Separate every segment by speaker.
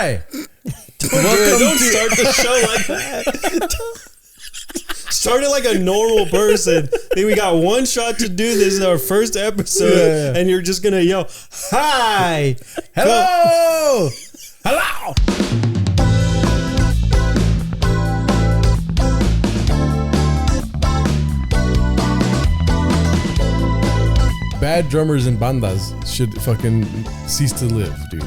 Speaker 1: Hi.
Speaker 2: Don't start the show like that. Start it like a normal person. Hey, we got one shot to do this. This is our first episode, and you're just gonna yell, "Hi,
Speaker 1: hello, hello." Bad drummers and bandas should fucking cease to live, dude.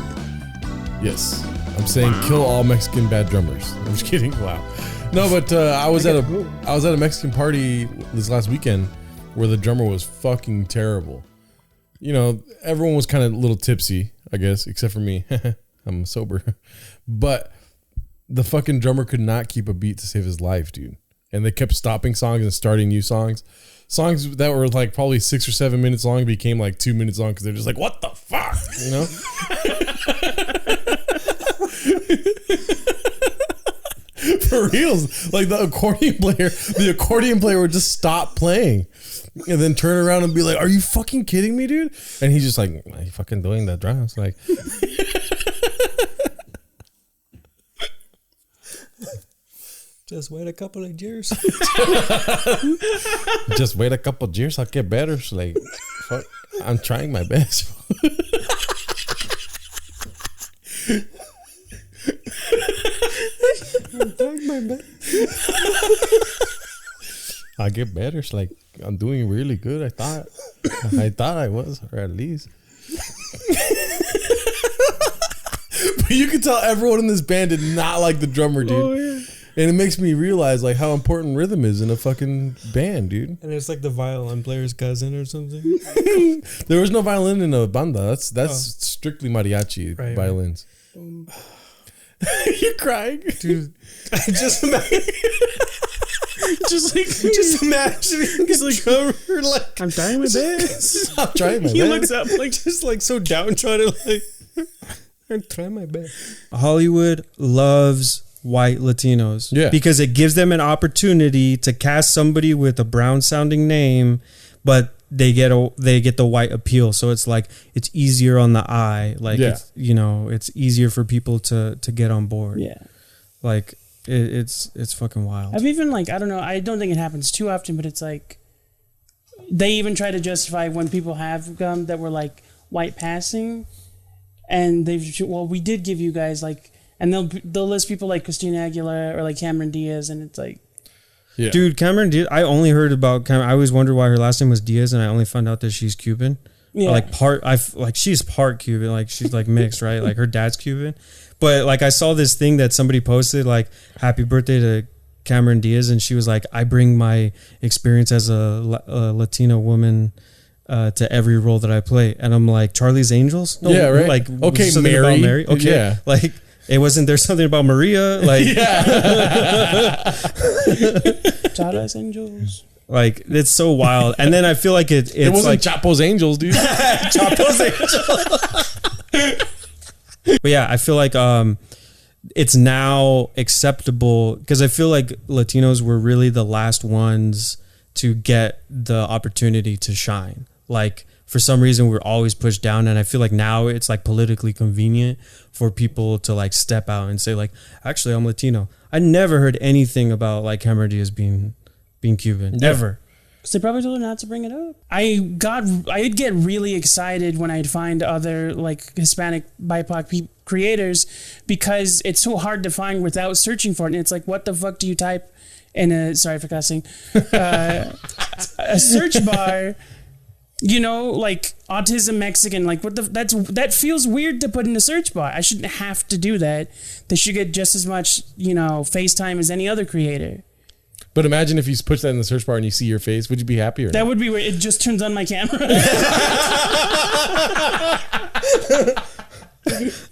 Speaker 1: Yes, I'm saying kill all Mexican bad drummers. I'm just kidding. Wow. No, but I was at a Mexican party this last weekend where the drummer was fucking terrible. You know, everyone was kind of a little tipsy, I guess, except for me. I'm sober. But the fucking drummer could not keep a beat to save his life, dude. And they kept stopping songs and starting new songs. Songs that were like probably 6 or 7 minutes long became like 2 minutes long because they're just like, what the fuck? You know? For reals. Like the accordion player would just stop playing and then turn around and be like, are you fucking kidding me, dude? And he's just like, are you fucking doing the drums? Like,
Speaker 2: just wait a couple of years.
Speaker 1: Just wait a couple of years, I'll get better. So like, fuck, I'm trying my best. I'm trying my best. I'll get better. So like, I'm doing really good. I thought I was, or at least. But you can tell everyone in this band did not like the drummer, dude. Oh, yeah. And it makes me realize like how important rhythm is in a fucking band, dude.
Speaker 2: And it's like the violin player's cousin or something.
Speaker 1: There was no violin in a banda. That's strictly mariachi violins. Right. You're crying,
Speaker 2: dude. I just imagine. just imagine. He's like,
Speaker 3: I'm trying my best.
Speaker 1: I'm trying my best.
Speaker 2: He looks up like just like so downtrodden, like I'm trying my best.
Speaker 3: Hollywood loves white Latinos, because it gives them an opportunity to cast somebody with a brown sounding name, but they get the white appeal. So it's like it's easier on the eye, like it's, you know, it's easier for people to get on board.
Speaker 4: Yeah,
Speaker 3: like it's fucking wild.
Speaker 4: I've even like, I don't know, I don't think it happens too often, but it's like they even try to justify when people have come that were like white passing, and we did give you guys like. And they'll list people like Christina Aguilera or like Cameron Diaz, and it's like,
Speaker 3: dude, Cameron Diaz. I only heard about Cameron. I always wondered why her last name was Diaz, and I only found out that she's Cuban. Yeah, like she's part Cuban, like she's like mixed, right? Like her dad's Cuban, but like I saw this thing that somebody posted, like "Happy birthday to Cameron Diaz," and she was like, "I bring my experience as a Latina woman." To every role that I play, and I'm like, Charlie's Angels? No,
Speaker 1: yeah, right.
Speaker 3: Like,
Speaker 1: okay, Mary.
Speaker 3: Okay, yeah. Like, it wasn't there something about Maria? Like,
Speaker 4: Charlie's Angels.
Speaker 3: Like, it's so wild. And then I feel like it wasn't
Speaker 1: like Chapo's Angels, dude.
Speaker 3: Chapo's Angels. But yeah, I feel like it's now acceptable because I feel like Latinos were really the last ones to get the opportunity to shine. Like, for some reason, we're always pushed down, and I feel like now it's like politically convenient for people to like step out and say like, actually, I'm Latino. I never heard anything about like Cameron Diaz being Cuban, ever.
Speaker 4: So they probably told her not to bring it up. I'd get really excited when I'd find other like Hispanic BIPOC creators because it's so hard to find without searching for it. And it's like, what the fuck do you type in a, sorry for cussing, a search bar? You know, like autism Mexican, like that feels weird to put in a search bar. I shouldn't have to do that. They should get just as much, you know, FaceTime as any other creator.
Speaker 1: But imagine if you push that in the search bar and you see your face, would you be happy or
Speaker 4: that
Speaker 1: not?
Speaker 4: Would be weird. It just turns on my camera.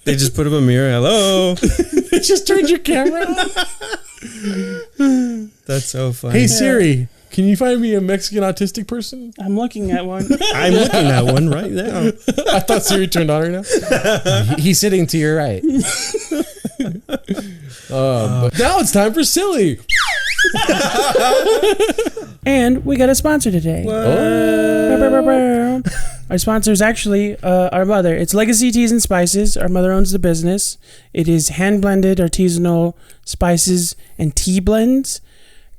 Speaker 3: They just put up a mirror. Hello.
Speaker 1: It just turns your camera on.
Speaker 3: That's so funny.
Speaker 1: Hey Siri, can you find me a Mexican autistic person?
Speaker 4: I'm looking at one.
Speaker 3: I'm looking at one right now.
Speaker 1: I thought Siri turned on right now. He's sitting to your right. But now it's time for Silly.
Speaker 4: And we got a sponsor today. Our sponsor is actually our mother. It's Legacy Teas and Spices. Our mother owns the business. It is hand-blended artisanal spices and tea blends.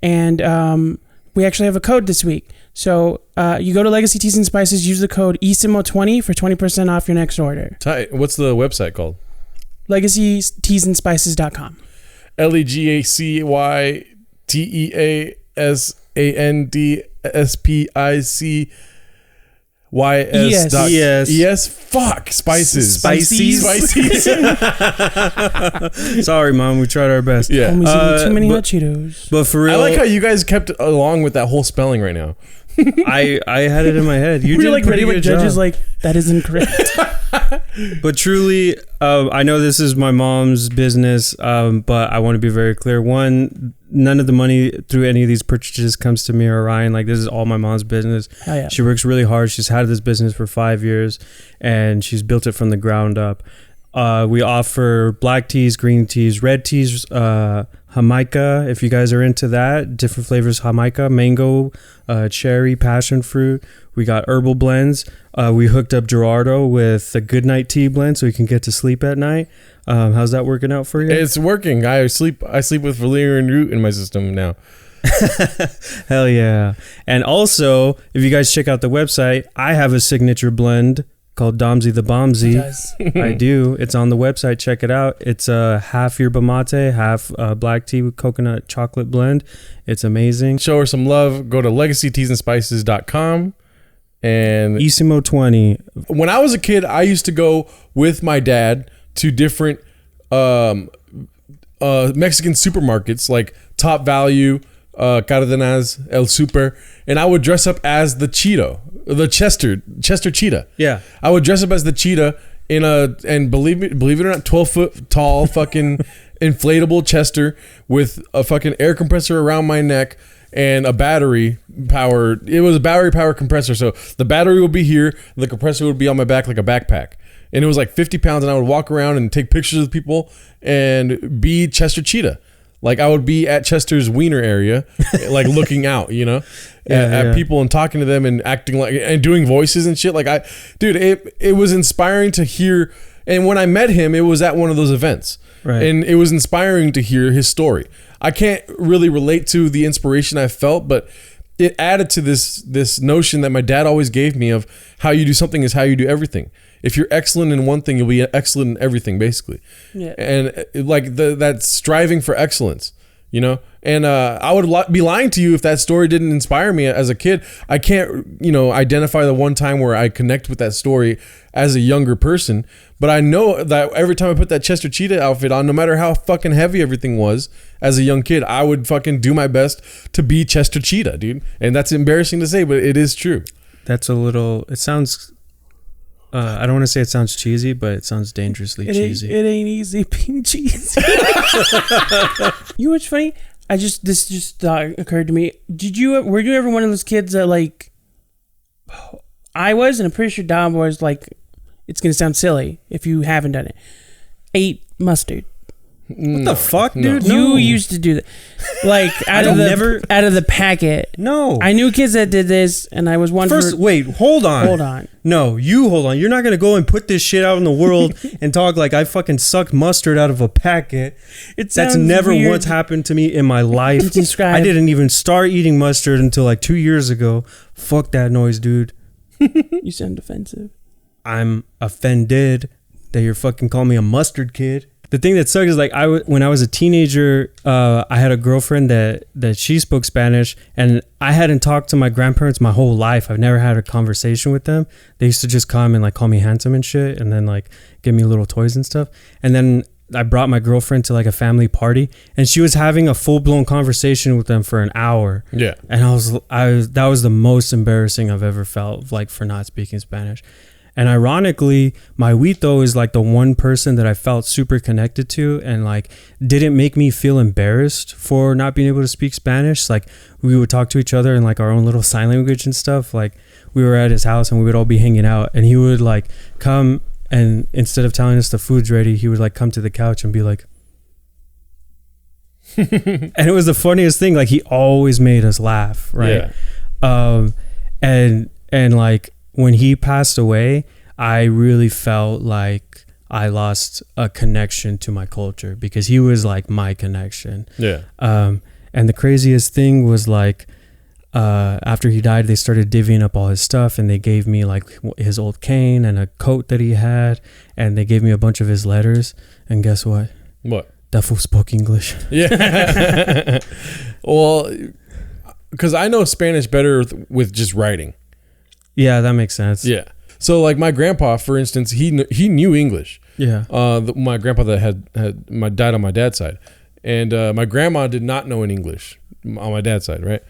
Speaker 4: And we actually have a code this week. So you go to Legacy Teas and Spices, use the code Isimo20 for 20% off your next order.
Speaker 1: What's the website called?
Speaker 4: LegacyTeasandSpices.com.
Speaker 1: LegacyTeasandSpices. Fuck. Spices.
Speaker 3: Sorry, Mom. We tried our best.
Speaker 1: Yeah.
Speaker 4: Homies eating too many hot Cheetos.
Speaker 3: But for real,
Speaker 1: I like how you guys kept along with that whole spelling right now.
Speaker 3: I had it in my head. You
Speaker 4: We're
Speaker 3: did
Speaker 4: like
Speaker 3: a pretty
Speaker 4: ready with
Speaker 3: good
Speaker 4: judges
Speaker 3: job.
Speaker 4: like, that is incorrect.
Speaker 3: But truly, I know this is my mom's business, but I want to be very clear. One, none of the money through any of these purchases comes to me or Ryan. Like, this is all my mom's business.
Speaker 4: Hell yeah.
Speaker 3: She works really hard. She's had this business for 5 years, and she's built it from the ground up. We offer black teas, green teas, red teas, Jamaica, if you guys are into that. Different flavors, Jamaica, mango, cherry, passion fruit. We got herbal blends. We hooked up Gerardo with a good night tea blend so he can get to sleep at night. How's that working out for you?
Speaker 1: It's working. I sleep with valerian root in my system now.
Speaker 3: Hell yeah. And also, if you guys check out the website, I have a signature blend called Domsy the Bombsy. I do. It's on the website. Check it out. It's half yerba mate, half black tea with coconut chocolate blend. It's amazing.
Speaker 1: Show her some love. Go to legacyteasandspices.com. And
Speaker 3: Isimo 20.
Speaker 1: When I was a kid, I used to go with my dad to different Mexican supermarkets like Top Value, Cardenas, El Super, and I would dress up as the Cheeto, the Chester Cheetah.
Speaker 3: Yeah.
Speaker 1: I would dress up as the cheetah and believe it or not, 12-foot tall fucking inflatable Chester with a fucking air compressor around my neck and a battery power. It was a battery power compressor. So the battery would be here, the compressor would be on my back like a backpack. And it was like 50 pounds, and I would walk around and take pictures of people and be Chester Cheetah. Like, I would be at Chester's wiener area, like looking out, at people and talking to them and acting like, and doing voices and shit. Like, it was inspiring to hear. And when I met him, it was at one of those events.
Speaker 3: Right.
Speaker 1: And it was inspiring to hear his story. I can't really relate to the inspiration I felt, but it added to this notion that my dad always gave me of how you do something is how you do everything. If you're excellent in one thing, you'll be excellent in everything, basically. Yeah. And like that striving for excellence, And I would be lying to you if that story didn't inspire me as a kid. I can't, identify the one time where I connect with that story as a younger person. But I know that every time I put that Chester Cheetah outfit on, no matter how fucking heavy everything was, as a young kid, I would fucking do my best to be Chester Cheetah, dude. And that's embarrassing to say, but it is true.
Speaker 3: That's it sounds... I don't want to say it sounds cheesy, but it sounds dangerously cheesy.
Speaker 4: It ain't easy being cheesy. You know what's funny? This just occurred to me. Were you ever one of those kids that like? I was, and I'm pretty sure Dom was. Like, it's gonna sound silly if you haven't done it. Ate mustard.
Speaker 3: What the fuck, dude?
Speaker 4: No. You used to do that, like out of the packet.
Speaker 3: No,
Speaker 4: I knew kids that did this, and I was one.
Speaker 3: Wait, hold on. No, you hold on. You're not gonna go and put this shit out in the world and talk like I fucking sucked mustard out of a packet. That's never
Speaker 4: weird.
Speaker 3: once happened to me in my life.
Speaker 4: Describe.
Speaker 3: I didn't even start eating mustard until like 2 years ago. Fuck that noise, dude.
Speaker 4: You sound offensive.
Speaker 3: I'm offended that you're fucking calling me a mustard kid. The thing that sucks is like when I was a teenager, I had a girlfriend that she spoke Spanish, and I hadn't talked to my grandparents my whole life. I've never had a conversation with them. They used to just come and like call me handsome and shit, and then like give me little toys and stuff. And then I brought my girlfriend to like a family party, and she was having a full blown conversation with them for an hour.
Speaker 1: Yeah,
Speaker 3: and that was the most embarrassing I've ever felt, like, for not speaking Spanish. And ironically, my Huito is like the one person that I felt super connected to and like didn't make me feel embarrassed for not being able to speak Spanish. Like, we would talk to each other in like our own little sign language and stuff. Like, we were at his house and we would all be hanging out, and he would like come, and instead of telling us the food's ready, he would like come to the couch and be like, and it was the funniest thing. Like, he always made us laugh. Right.
Speaker 1: Yeah.
Speaker 3: And like, when he passed away, I really felt like I lost a connection to my culture because he was like my connection.
Speaker 1: Yeah.
Speaker 3: And the craziest thing was like, after he died, they started divvying up all his stuff, and they gave me like his old cane and a coat that he had, and they gave me a bunch of his letters. And guess what?
Speaker 1: What?
Speaker 3: That fool spoke English.
Speaker 1: Yeah. Well, because I know Spanish better with just writing.
Speaker 3: Yeah, that makes sense.
Speaker 1: Yeah. So like my grandpa, for instance, he knew English.
Speaker 3: Yeah.
Speaker 1: My grandpa that had died on my dad's side, and my grandma did not know any English on my dad's side, right?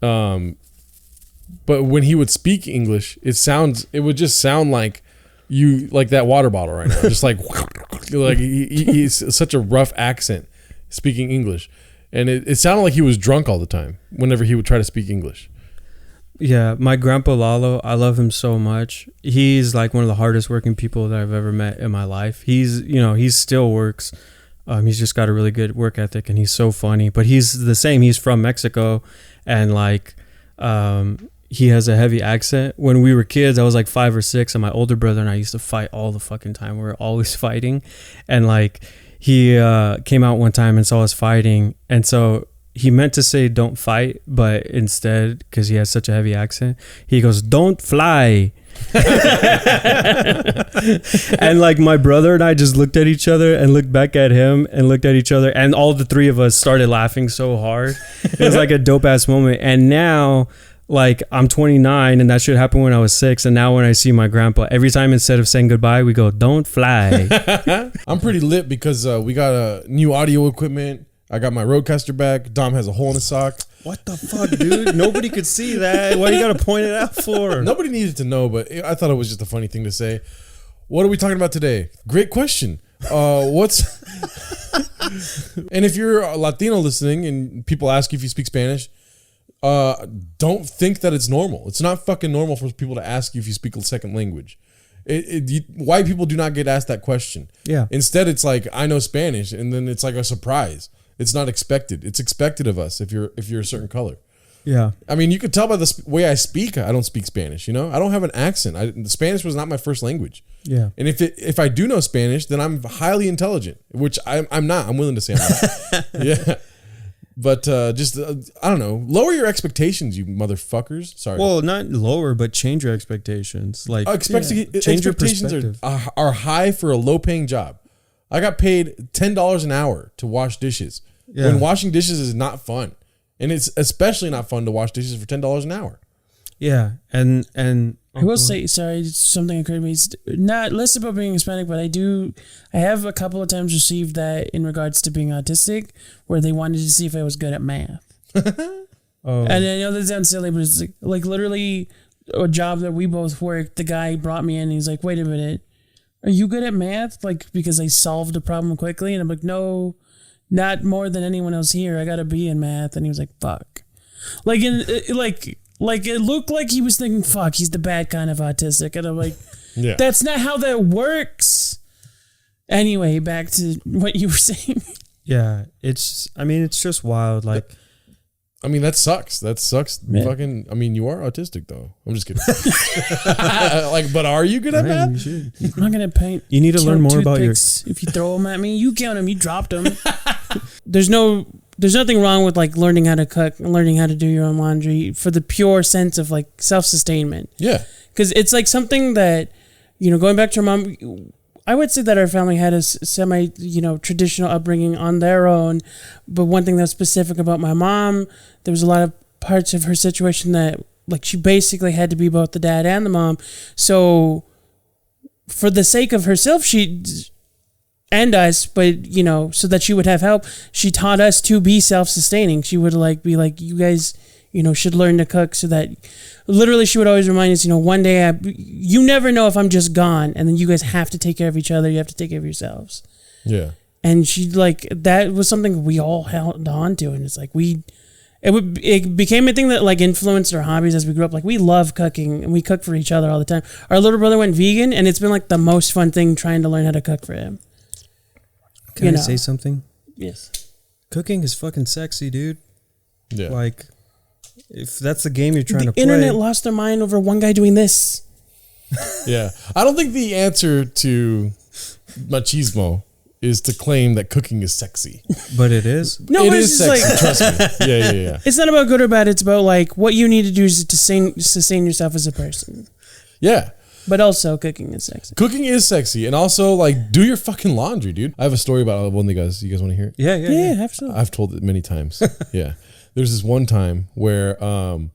Speaker 1: But when he would speak English, it would just sound like you like that water bottle right now, just like he's such a rough accent speaking English, and it sounded like he was drunk all the time whenever he would try to speak English.
Speaker 3: Yeah, my grandpa Lalo, I love him so much. He's like one of the hardest working people that I've ever met in my life. He still works. He's just got a really good work ethic, and he's so funny. But he's the same. He's from Mexico, and like he has a heavy accent. When we were kids, I was like 5 or 6, and my older brother and I used to fight all the fucking time. We were always fighting, and like he came out one time and saw us fighting, and so he meant to say "don't fight," but instead, because he has such a heavy accent, he goes "don't fly." And like my brother and I just looked at each other and looked back at him and looked at each other, and all the three of us started laughing so hard. It was like a dope ass moment. And now, like, I'm 29, and that should happen when I was 6. And now when I see my grandpa, every time instead of saying goodbye, we go "don't fly."
Speaker 1: I'm pretty lit because we got a new audio equipment. I got my Rodecaster back. Dom has a hole in his sock.
Speaker 3: What the fuck, dude? Nobody could see that. Why do you gotta point it out for?
Speaker 1: Nobody needed to know, but I thought it was just a funny thing to say. What are we talking about today? Great question. What's and if you're a Latino listening and people ask you if you speak Spanish, don't think that it's normal. It's not fucking normal for people to ask you if you speak a second language. White people do not get asked that question.
Speaker 3: Yeah.
Speaker 1: Instead, it's like, I know Spanish, and then it's like a surprise. It's not expected. It's expected of us if you're a certain color.
Speaker 3: Yeah.
Speaker 1: I mean, you could tell by the way I speak. I don't speak Spanish. You know, I don't have an accent. Spanish was not my first language.
Speaker 3: Yeah.
Speaker 1: And if I do know Spanish, then I'm highly intelligent, which I'm not. I'm willing to say I'm not. Yeah. But just I don't know. Lower your expectations, you motherfuckers. Sorry.
Speaker 3: Well, not lower, but change your expectations. Like
Speaker 1: change your perspective. Are high for a low-paying job. I got paid $10 an hour to wash dishes. Yeah. When washing dishes is not fun, and it's especially not fun to wash dishes for $10 an hour.
Speaker 3: Yeah, and
Speaker 4: I will say, sorry, something occurred to me. It's not less about being Hispanic, but I have a couple of times received that in regards to being autistic, where they wanted to see if I was good at math. Oh. And I know that sounds silly, but it's like literally a job that we both worked. The guy brought me in, and he's like, "Wait a minute, are you good at math?" Like, because I solved a problem quickly, and I'm like, "No, not more than anyone else here. I got to be in math." And he was like, "Fuck," Like, it looked like he was thinking, fuck, he's the bad kind of autistic. And I'm like, yeah, that's not how that works. Anyway, back to what you were saying.
Speaker 3: Yeah, it's just wild. Like,
Speaker 1: I mean, that sucks. That sucks. Yeah. Fucking, I mean, you are autistic, though. I'm just kidding. Like, but are you good at math?
Speaker 4: I'm not going to paint.
Speaker 3: You need to learn more about your...
Speaker 4: If you throw them at me, you count them, you dropped them. There's nothing wrong with like learning how to cook and learning how to do your own laundry for the pure sense of like self-sustainment.
Speaker 1: Yeah.
Speaker 4: Because it's like something that, going back to your mom, I would say that our family had a semi, traditional upbringing on their own. But one thing that's specific about my mom, there was a lot of parts of her situation that like she basically had to be both the dad and the mom. So for the sake of herself, and us, but so that she would have help, she taught us to be self-sustaining. She would be like, you guys, should learn to cook, so that literally she would always remind us, one day you never know if I'm just gone, and then you guys have to take care of each other. You have to take care of yourselves.
Speaker 1: Yeah.
Speaker 4: And she that was something we all held on to, and it's like it became a thing that like influenced our hobbies as we grew up. Like we love cooking, and we cook for each other all the time. Our little brother went vegan, and it's been like the most fun thing trying to learn how to cook for him.
Speaker 3: Can I say something?
Speaker 4: Yes.
Speaker 3: Cooking is fucking sexy, dude.
Speaker 1: Yeah.
Speaker 3: Like, if that's the game you're trying to play.
Speaker 4: The internet lost their mind over one guy doing this.
Speaker 1: Yeah. I don't think the answer to machismo is to claim that cooking is sexy.
Speaker 3: But it is.
Speaker 4: No,
Speaker 1: It
Speaker 4: but
Speaker 1: is
Speaker 4: it's just
Speaker 1: sexy,
Speaker 4: like
Speaker 1: trust me. Yeah.
Speaker 4: it's not about good or bad. It's about like what you need to do is to sustain yourself as a person.
Speaker 1: Yeah.
Speaker 4: But also, cooking is sexy.
Speaker 1: Cooking is sexy. And also, like, do your fucking laundry, dude. I have a story about albondigas. You guys want to hear it?
Speaker 3: Yeah.
Speaker 4: Absolutely.
Speaker 1: I've told it many times. Yeah. There's this one time where I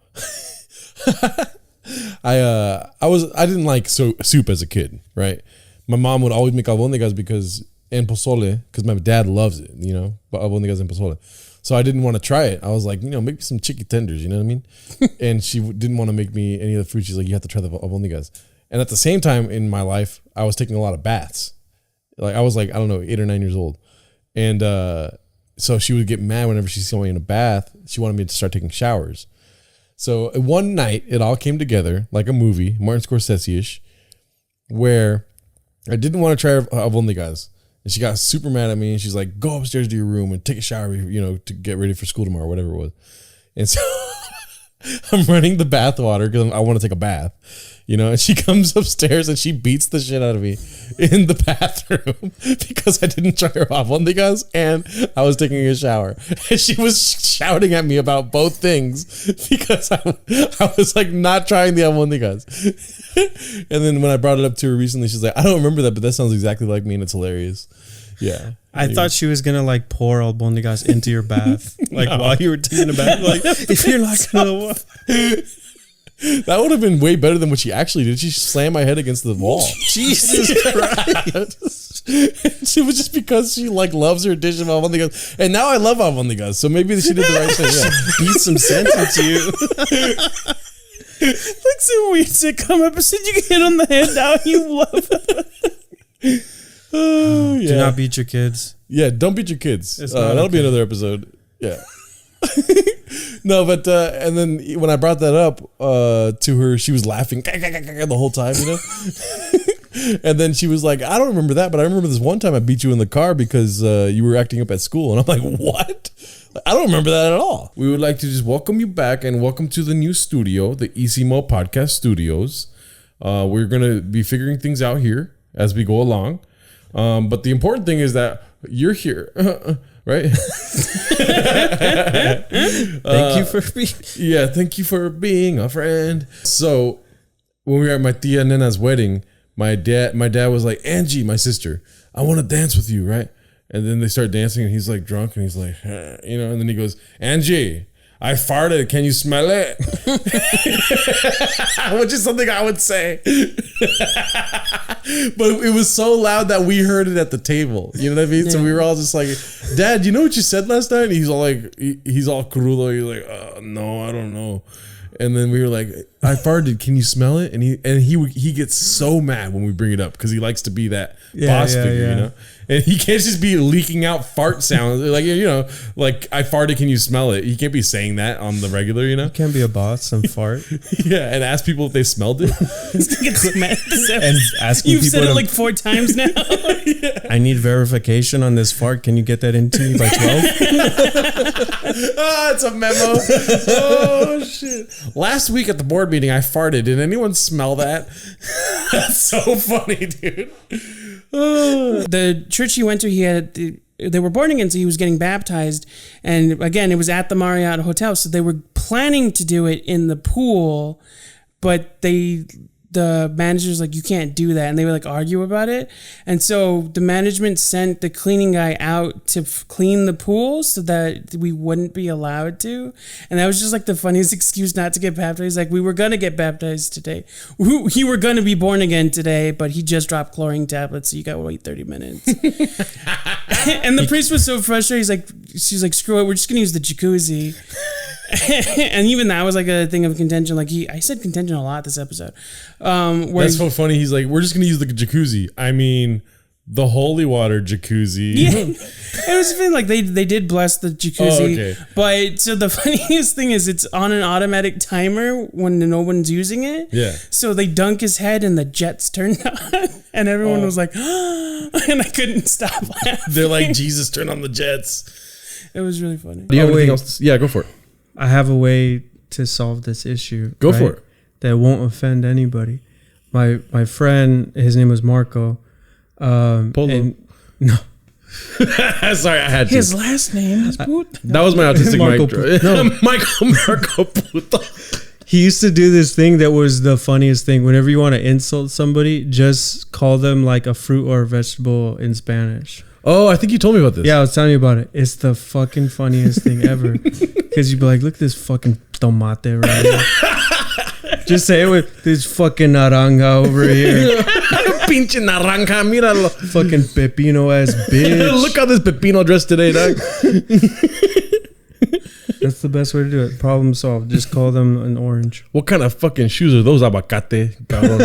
Speaker 1: didn't like soup as a kid, right? My mom would always make albondigas and pozole, because my dad loves it, you know, albondigas and pozole. So I didn't want to try it. I was like, make me some chicken tenders, you know what I mean? And she didn't want to make me any of the food. She's like, you have to try the albondigas. And at the same time in my life, I was taking a lot of baths. Like I was like, I don't know, 8 or 9 years old. And so she would get mad whenever she saw me in a bath. She wanted me to start taking showers. So one night, it all came together like a movie, Martin Scorsese-ish, where I didn't want to try albondigas. And she got super mad at me. And she's like, go upstairs to your room and take a shower, to get ready for school tomorrow, whatever it was. And so I'm running the bath water because I want to take a bath. And she comes upstairs and she beats the shit out of me in the bathroom because I didn't try her albondigas and I was taking a shower. And she was shouting at me about both things because I was like not trying the albondigas. And then when I brought it up to her recently, she's like, I don't remember that, but that sounds exactly like me and it's hilarious. Yeah.
Speaker 3: I thought she was gonna like pour albondigas into your bath, like while you were taking a bath. Like, if you're not gonna.
Speaker 1: That would have been way better than what she actually did. She slammed my head against the wall.
Speaker 3: Jesus Christ.
Speaker 1: It was just because she loves her dish of albondigas. And now I love albondigas. So maybe she did the right thing. Yeah.
Speaker 3: Beat some sense into you.
Speaker 4: Like some weird sitcom episode, you get hit on the head, now you love it.
Speaker 1: Oh, yeah.
Speaker 3: Do not beat your kids.
Speaker 1: Yeah, don't beat your kids. That'll
Speaker 3: okay.
Speaker 1: be another episode. Yeah. No, but and then when I brought that up to her, she was laughing the whole time, And then she was like, I don't remember that, but I remember this one time I beat you in the car because you were acting up at school. And I'm like, what? I don't remember that at all. We would like to just welcome you back and welcome to the new studio, the Isimo Podcast Studios. We're going to be figuring things out here as we go along. But the important thing is that you're here, right?
Speaker 3: Thank you for being.
Speaker 1: Yeah, thank you for being a friend. So when we were at my tia Nena's wedding, my dad was like, Angie, my sister, I want to dance with you, right? And then they start dancing and he's like drunk and he's like, and then he goes, Angie, I farted. Can you smell it? Which is something I would say. But it was so loud that we heard it at the table. You know what I mean? Yeah. So we were all just like, Dad, you know what you said last night? And he's all like, he's all crudo. He's like, no, I don't know. And then we were like, I farted. Can you smell it? And he gets so mad when we bring it up because he likes to be that boss figure, And he can't just be leaking out fart sounds like I farted. Can you smell it? He can't be saying that on the regular,
Speaker 3: You can't be a boss and fart.
Speaker 1: Yeah, and ask people if they smelled it.
Speaker 3: And asking
Speaker 4: You've
Speaker 3: people
Speaker 4: said it like 4 times now.
Speaker 3: Yeah. I need verification on this fart. Can you get that into me by 12?
Speaker 1: It's a memo. Oh shit! Last week at the board meeting, I farted. Did anyone smell that? That's so funny, dude.
Speaker 4: The church he went to, they were born again, so he was getting baptized. And again, it was at the Marriott Hotel, so they were planning to do it in the pool, but the manager's like, you can't do that, and they would argue about it. And so the management sent the cleaning guy out to clean the pool so that we wouldn't be allowed to. And that was just the funniest excuse not to get baptized. We were gonna get baptized today. We were gonna be born again today, but he just dropped chlorine tablets, so you gotta wait 30 minutes. And the priest was so frustrated. She's like, screw it, we're just gonna use the jacuzzi. And even that was a thing of contention. I said contention a lot this episode.
Speaker 1: That's so funny. He's like, we're just gonna use the jacuzzi. I mean, the holy water jacuzzi.
Speaker 4: Yeah, it was a thing. They did bless the jacuzzi.
Speaker 1: Oh, okay.
Speaker 4: But so the funniest thing is it's on an automatic timer when no one's using it.
Speaker 1: Yeah.
Speaker 4: So they dunk his head and the jets turned on, and everyone was like, and I couldn't stop laughing.
Speaker 1: They're like, Jesus, turn on the jets.
Speaker 4: It was really funny.
Speaker 1: Do you have anything else? Yeah, go for it.
Speaker 3: I have a way to solve this issue.
Speaker 1: Go for it.
Speaker 3: That won't offend anybody. my friend, his name was Marco.
Speaker 1: Polo.
Speaker 3: No.
Speaker 1: Sorry, I had to.
Speaker 4: His last name is Puto.
Speaker 1: That was my autistic
Speaker 3: Marco
Speaker 1: mic.
Speaker 3: No.
Speaker 1: Marco Puto.
Speaker 3: He used to do this thing that was the funniest thing. Whenever you want to insult somebody, just call them like a fruit or a vegetable in Spanish.
Speaker 1: Oh, I think you told me about this.
Speaker 3: Yeah, I was telling you about it. It's the fucking funniest thing ever. Because you'd be like, look at this fucking tomate right here. Just say it with this fucking naranja over here.
Speaker 1: Pinche naranja, míralo.
Speaker 3: Fucking pepino ass bitch.
Speaker 1: Look how this pepino dressed today, dog.
Speaker 3: That's the best way to do it. Problem solved. Just call them an orange.
Speaker 1: What kind of fucking shoes are those, abacate, cabrón?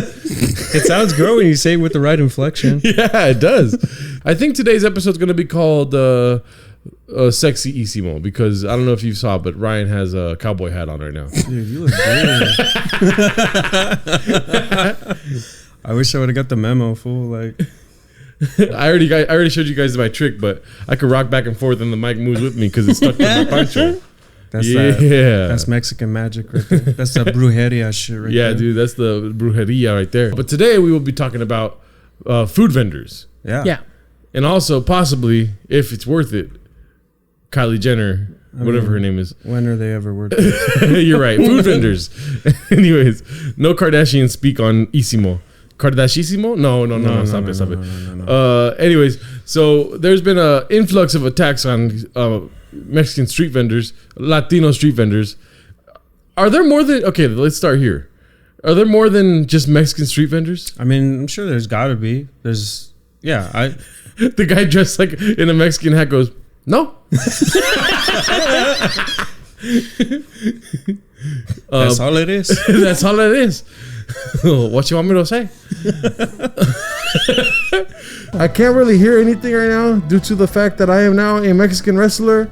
Speaker 3: It sounds good when you say it with the right inflection.
Speaker 1: Yeah, it does. I think today's episode is going to be called Sexy Isimo, because I don't know if you saw, but Ryan has a cowboy hat on right now.
Speaker 3: Dude, you look good. I wish I would have got the memo, fool. Like,
Speaker 1: I already showed you guys my trick, but I could rock back and forth and the mic moves with me because it's stuck to my poncho.
Speaker 3: That's Mexican magic right there. That's the brujeria shit right there.
Speaker 1: Yeah, dude, that's the brujeria right there. But today we will be talking about food vendors.
Speaker 3: Yeah.
Speaker 1: And also, possibly, if it's worth it, Kylie Jenner, whatever her name is.
Speaker 3: When are they ever worth it?
Speaker 1: You're right. Food vendors. Anyways, no Kardashians speak on Isimo. Kardashissimo? No. Stop it. Anyways, so there's been an influx of attacks on Mexican street vendors, Latino street vendors. Are there more than... Okay, let's start here. Are there more than just Mexican street vendors?
Speaker 3: I mean, I'm sure there's got to be. The
Speaker 1: guy dressed like in a Mexican hat goes, no.
Speaker 3: That's all it is.
Speaker 1: That's all it is. What you want me to say? I can't really hear anything right now due to the fact that I am now a Mexican wrestler.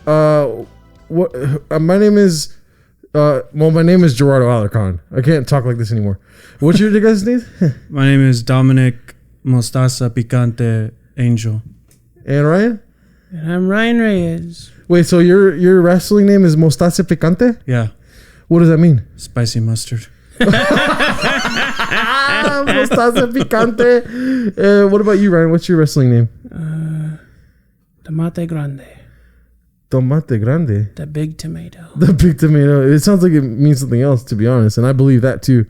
Speaker 1: My name is Gerardo Alarcon. I can't talk like this anymore. What's your guys' name?
Speaker 3: My name is Dominic Mostaza Picante Angel.
Speaker 1: And Ryan?
Speaker 4: And I'm Ryan Reyes.
Speaker 1: Wait, so your wrestling name is Mostaza Picante?
Speaker 3: Yeah.
Speaker 1: What does that mean?
Speaker 3: Spicy mustard.
Speaker 1: Mostaza Picante. What about you, Ryan? What's your wrestling name?
Speaker 4: Tomate Grande.
Speaker 1: Tomate Grande.
Speaker 4: The big tomato.
Speaker 1: The big tomato. It sounds like it means something else, to be honest, and I believe that too.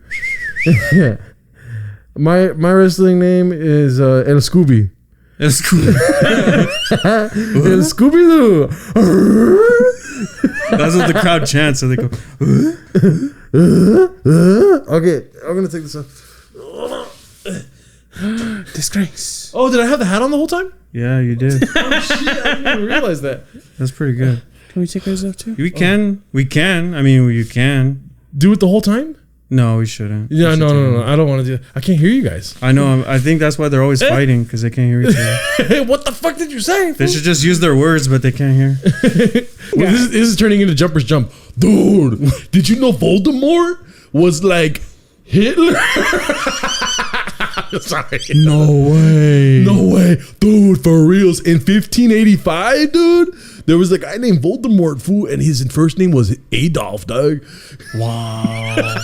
Speaker 1: Yeah. My wrestling name is El Scooby.
Speaker 3: El Scooby.
Speaker 1: El Scooby-Doo.
Speaker 3: That's what the crowd chants, so they go.
Speaker 1: Okay, I'm gonna take this off.
Speaker 4: Disgrace.
Speaker 1: Oh, did I have the hat on the whole time?
Speaker 3: Yeah, you did.
Speaker 1: Oh shit! I didn't even realize that.
Speaker 3: That's pretty good.
Speaker 4: Can we take ours off too?
Speaker 3: We can. I mean, you can.
Speaker 1: Do it the whole time?
Speaker 3: No, we shouldn't.
Speaker 1: Yeah, no. I don't want to do that. I can't hear you guys.
Speaker 3: I know. I think that's why they're always fighting, because they can't hear each other.
Speaker 1: Hey, what the fuck did you say?
Speaker 3: They should just use their words, but they can't hear.
Speaker 1: Well, this is turning into Jumper's Jump. Dude, did you know Voldemort was like Hitler? Sorry.
Speaker 3: No way.
Speaker 1: No way. Dude, for reals. In 1585, dude, there was a guy named Voldemort, fool, and his first name was Adolf, dog.
Speaker 3: Wow.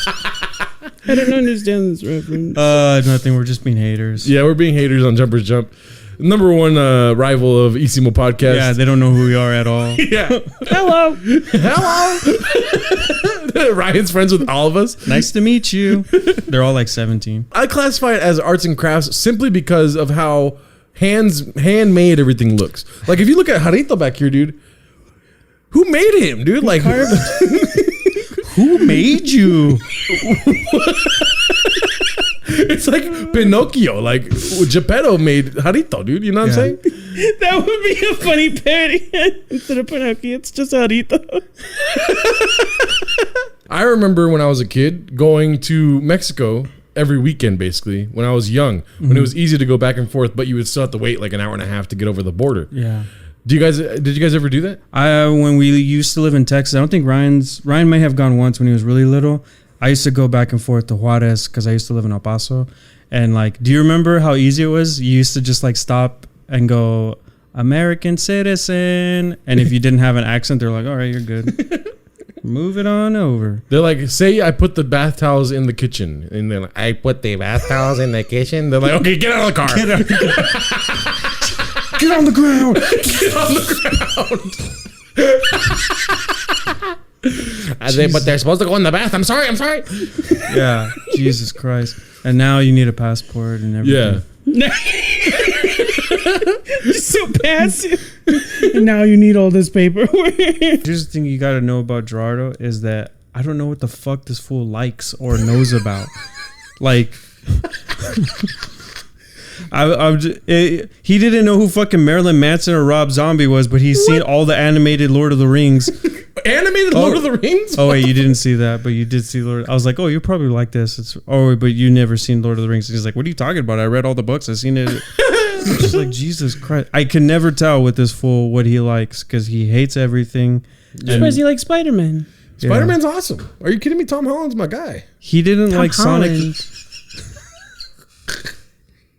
Speaker 4: I don't understand this reference.
Speaker 3: Nothing. We're just being haters.
Speaker 1: Yeah, we're being haters on Jumper's Jump. Number one rival of Isimo podcast.
Speaker 3: Yeah, they don't know who we are at all.
Speaker 1: Yeah.
Speaker 4: Hello.
Speaker 1: Hello. Ryan's friends with all of us.
Speaker 3: Nice to meet you. They're all like 17.
Speaker 1: I classify it as arts and crafts simply because of how handmade everything looks. Like if you look at Jarito back here, dude, who made him, dude? Like
Speaker 3: who made you?
Speaker 1: It's like Pinocchio. Like Geppetto made Jarito, dude. You know what I'm saying?
Speaker 4: That would be a funny parody. Instead of Pinocchio, it's just Jarito.
Speaker 1: I remember when I was a kid going to Mexico every weekend, basically, when I was young, when it was easy to go back and forth, but you would still have to wait like an hour and a half to get over the border.
Speaker 3: Yeah.
Speaker 1: Did you guys ever do that?
Speaker 3: When we used to live in Texas, I don't think Ryan may have gone once when he was really little. I used to go back and forth to Juarez because I used to live in El Paso. And like, do you remember how easy it was? You used to just like stop and go, American citizen. And if you didn't have an accent, they're like, all right, you're good. Move it on over.
Speaker 1: They're like, say I put the bath towels in the kitchen, and then I put the bath towels in the kitchen. They're like, okay, get out of the car. Get on the ground. Get on the ground. But they're supposed to go in the bath. I'm sorry.
Speaker 3: Yeah, Jesus Christ. And now you need a passport and everything.
Speaker 1: Yeah.
Speaker 4: You're so passive. And now you need all this paperwork.
Speaker 3: Here's the thing you got to know about Gerardo is that I don't know what the fuck this fool likes or knows about. Like, he didn't know who fucking Marilyn Manson or Rob Zombie was, but he's seen all the animated Lord of the Rings.
Speaker 1: Animated Lord of the Rings?
Speaker 3: Oh wait, you didn't see that, but you did see Lord. I was like, oh, you probably like this. But you never seen Lord of the Rings. And he's like, what are you talking about? I read all the books. I've seen it. Just like, Jesus Christ. I can never tell with this fool what he likes because he hates everything.
Speaker 4: Because he likes Spider-Man.
Speaker 1: Spider-Man's awesome. Are you kidding me? Tom Holland's my guy.
Speaker 3: He didn't like
Speaker 4: Holland.
Speaker 3: Sonic.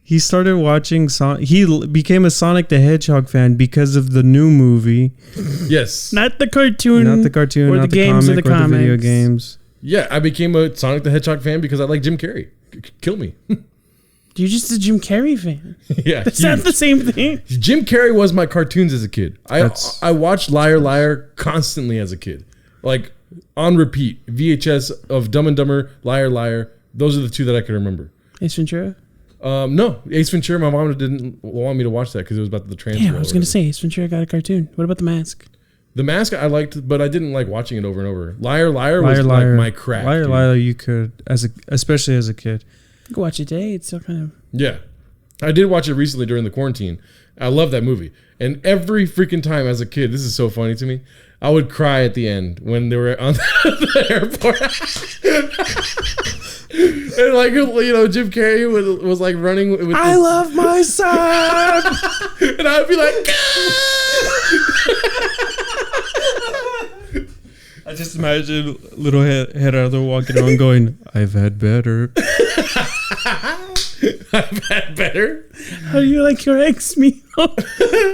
Speaker 3: He started watching he became a Sonic the Hedgehog fan because of the new movie.
Speaker 1: Yes.
Speaker 4: Not the cartoon.
Speaker 3: Not the cartoon,
Speaker 4: or
Speaker 3: not
Speaker 4: the
Speaker 3: the
Speaker 4: games
Speaker 3: comic,
Speaker 4: or the
Speaker 3: video
Speaker 4: comics.
Speaker 3: games.
Speaker 1: Yeah, I became a Sonic the Hedgehog fan because I like Jim Carrey. Kill me.
Speaker 4: You're just a Jim Carrey fan.
Speaker 1: Yeah.
Speaker 4: That's not the same thing.
Speaker 1: Jim Carrey was my cartoons as a kid. I watched Liar Liar constantly as a kid. Like on repeat. VHS of Dumb and Dumber, Liar Liar. Those are the two that I can remember.
Speaker 4: Ace Ventura?
Speaker 1: No, Ace Ventura. My mom didn't want me to watch that because it was about the trans.
Speaker 4: Yeah, I was going to say Ace Ventura got a cartoon. What about The Mask?
Speaker 1: The Mask I liked, but I didn't like watching it over and over. Liar Liar was like my crack.
Speaker 3: Liar Liar, you could especially as a kid.
Speaker 4: You can watch it today. It's still kind of.
Speaker 1: Yeah, I did watch it recently during the quarantine. I love that movie, and every freaking time as a kid, this is so funny to me. I would cry at the end when they were on the airport. And like, you know, Jim Carrey was like running with
Speaker 3: I love my son.
Speaker 1: and I'd be like,
Speaker 3: I just imagine little Gerardo walking around going, I've had better.
Speaker 1: I've had better.
Speaker 4: How do you like your ex meal?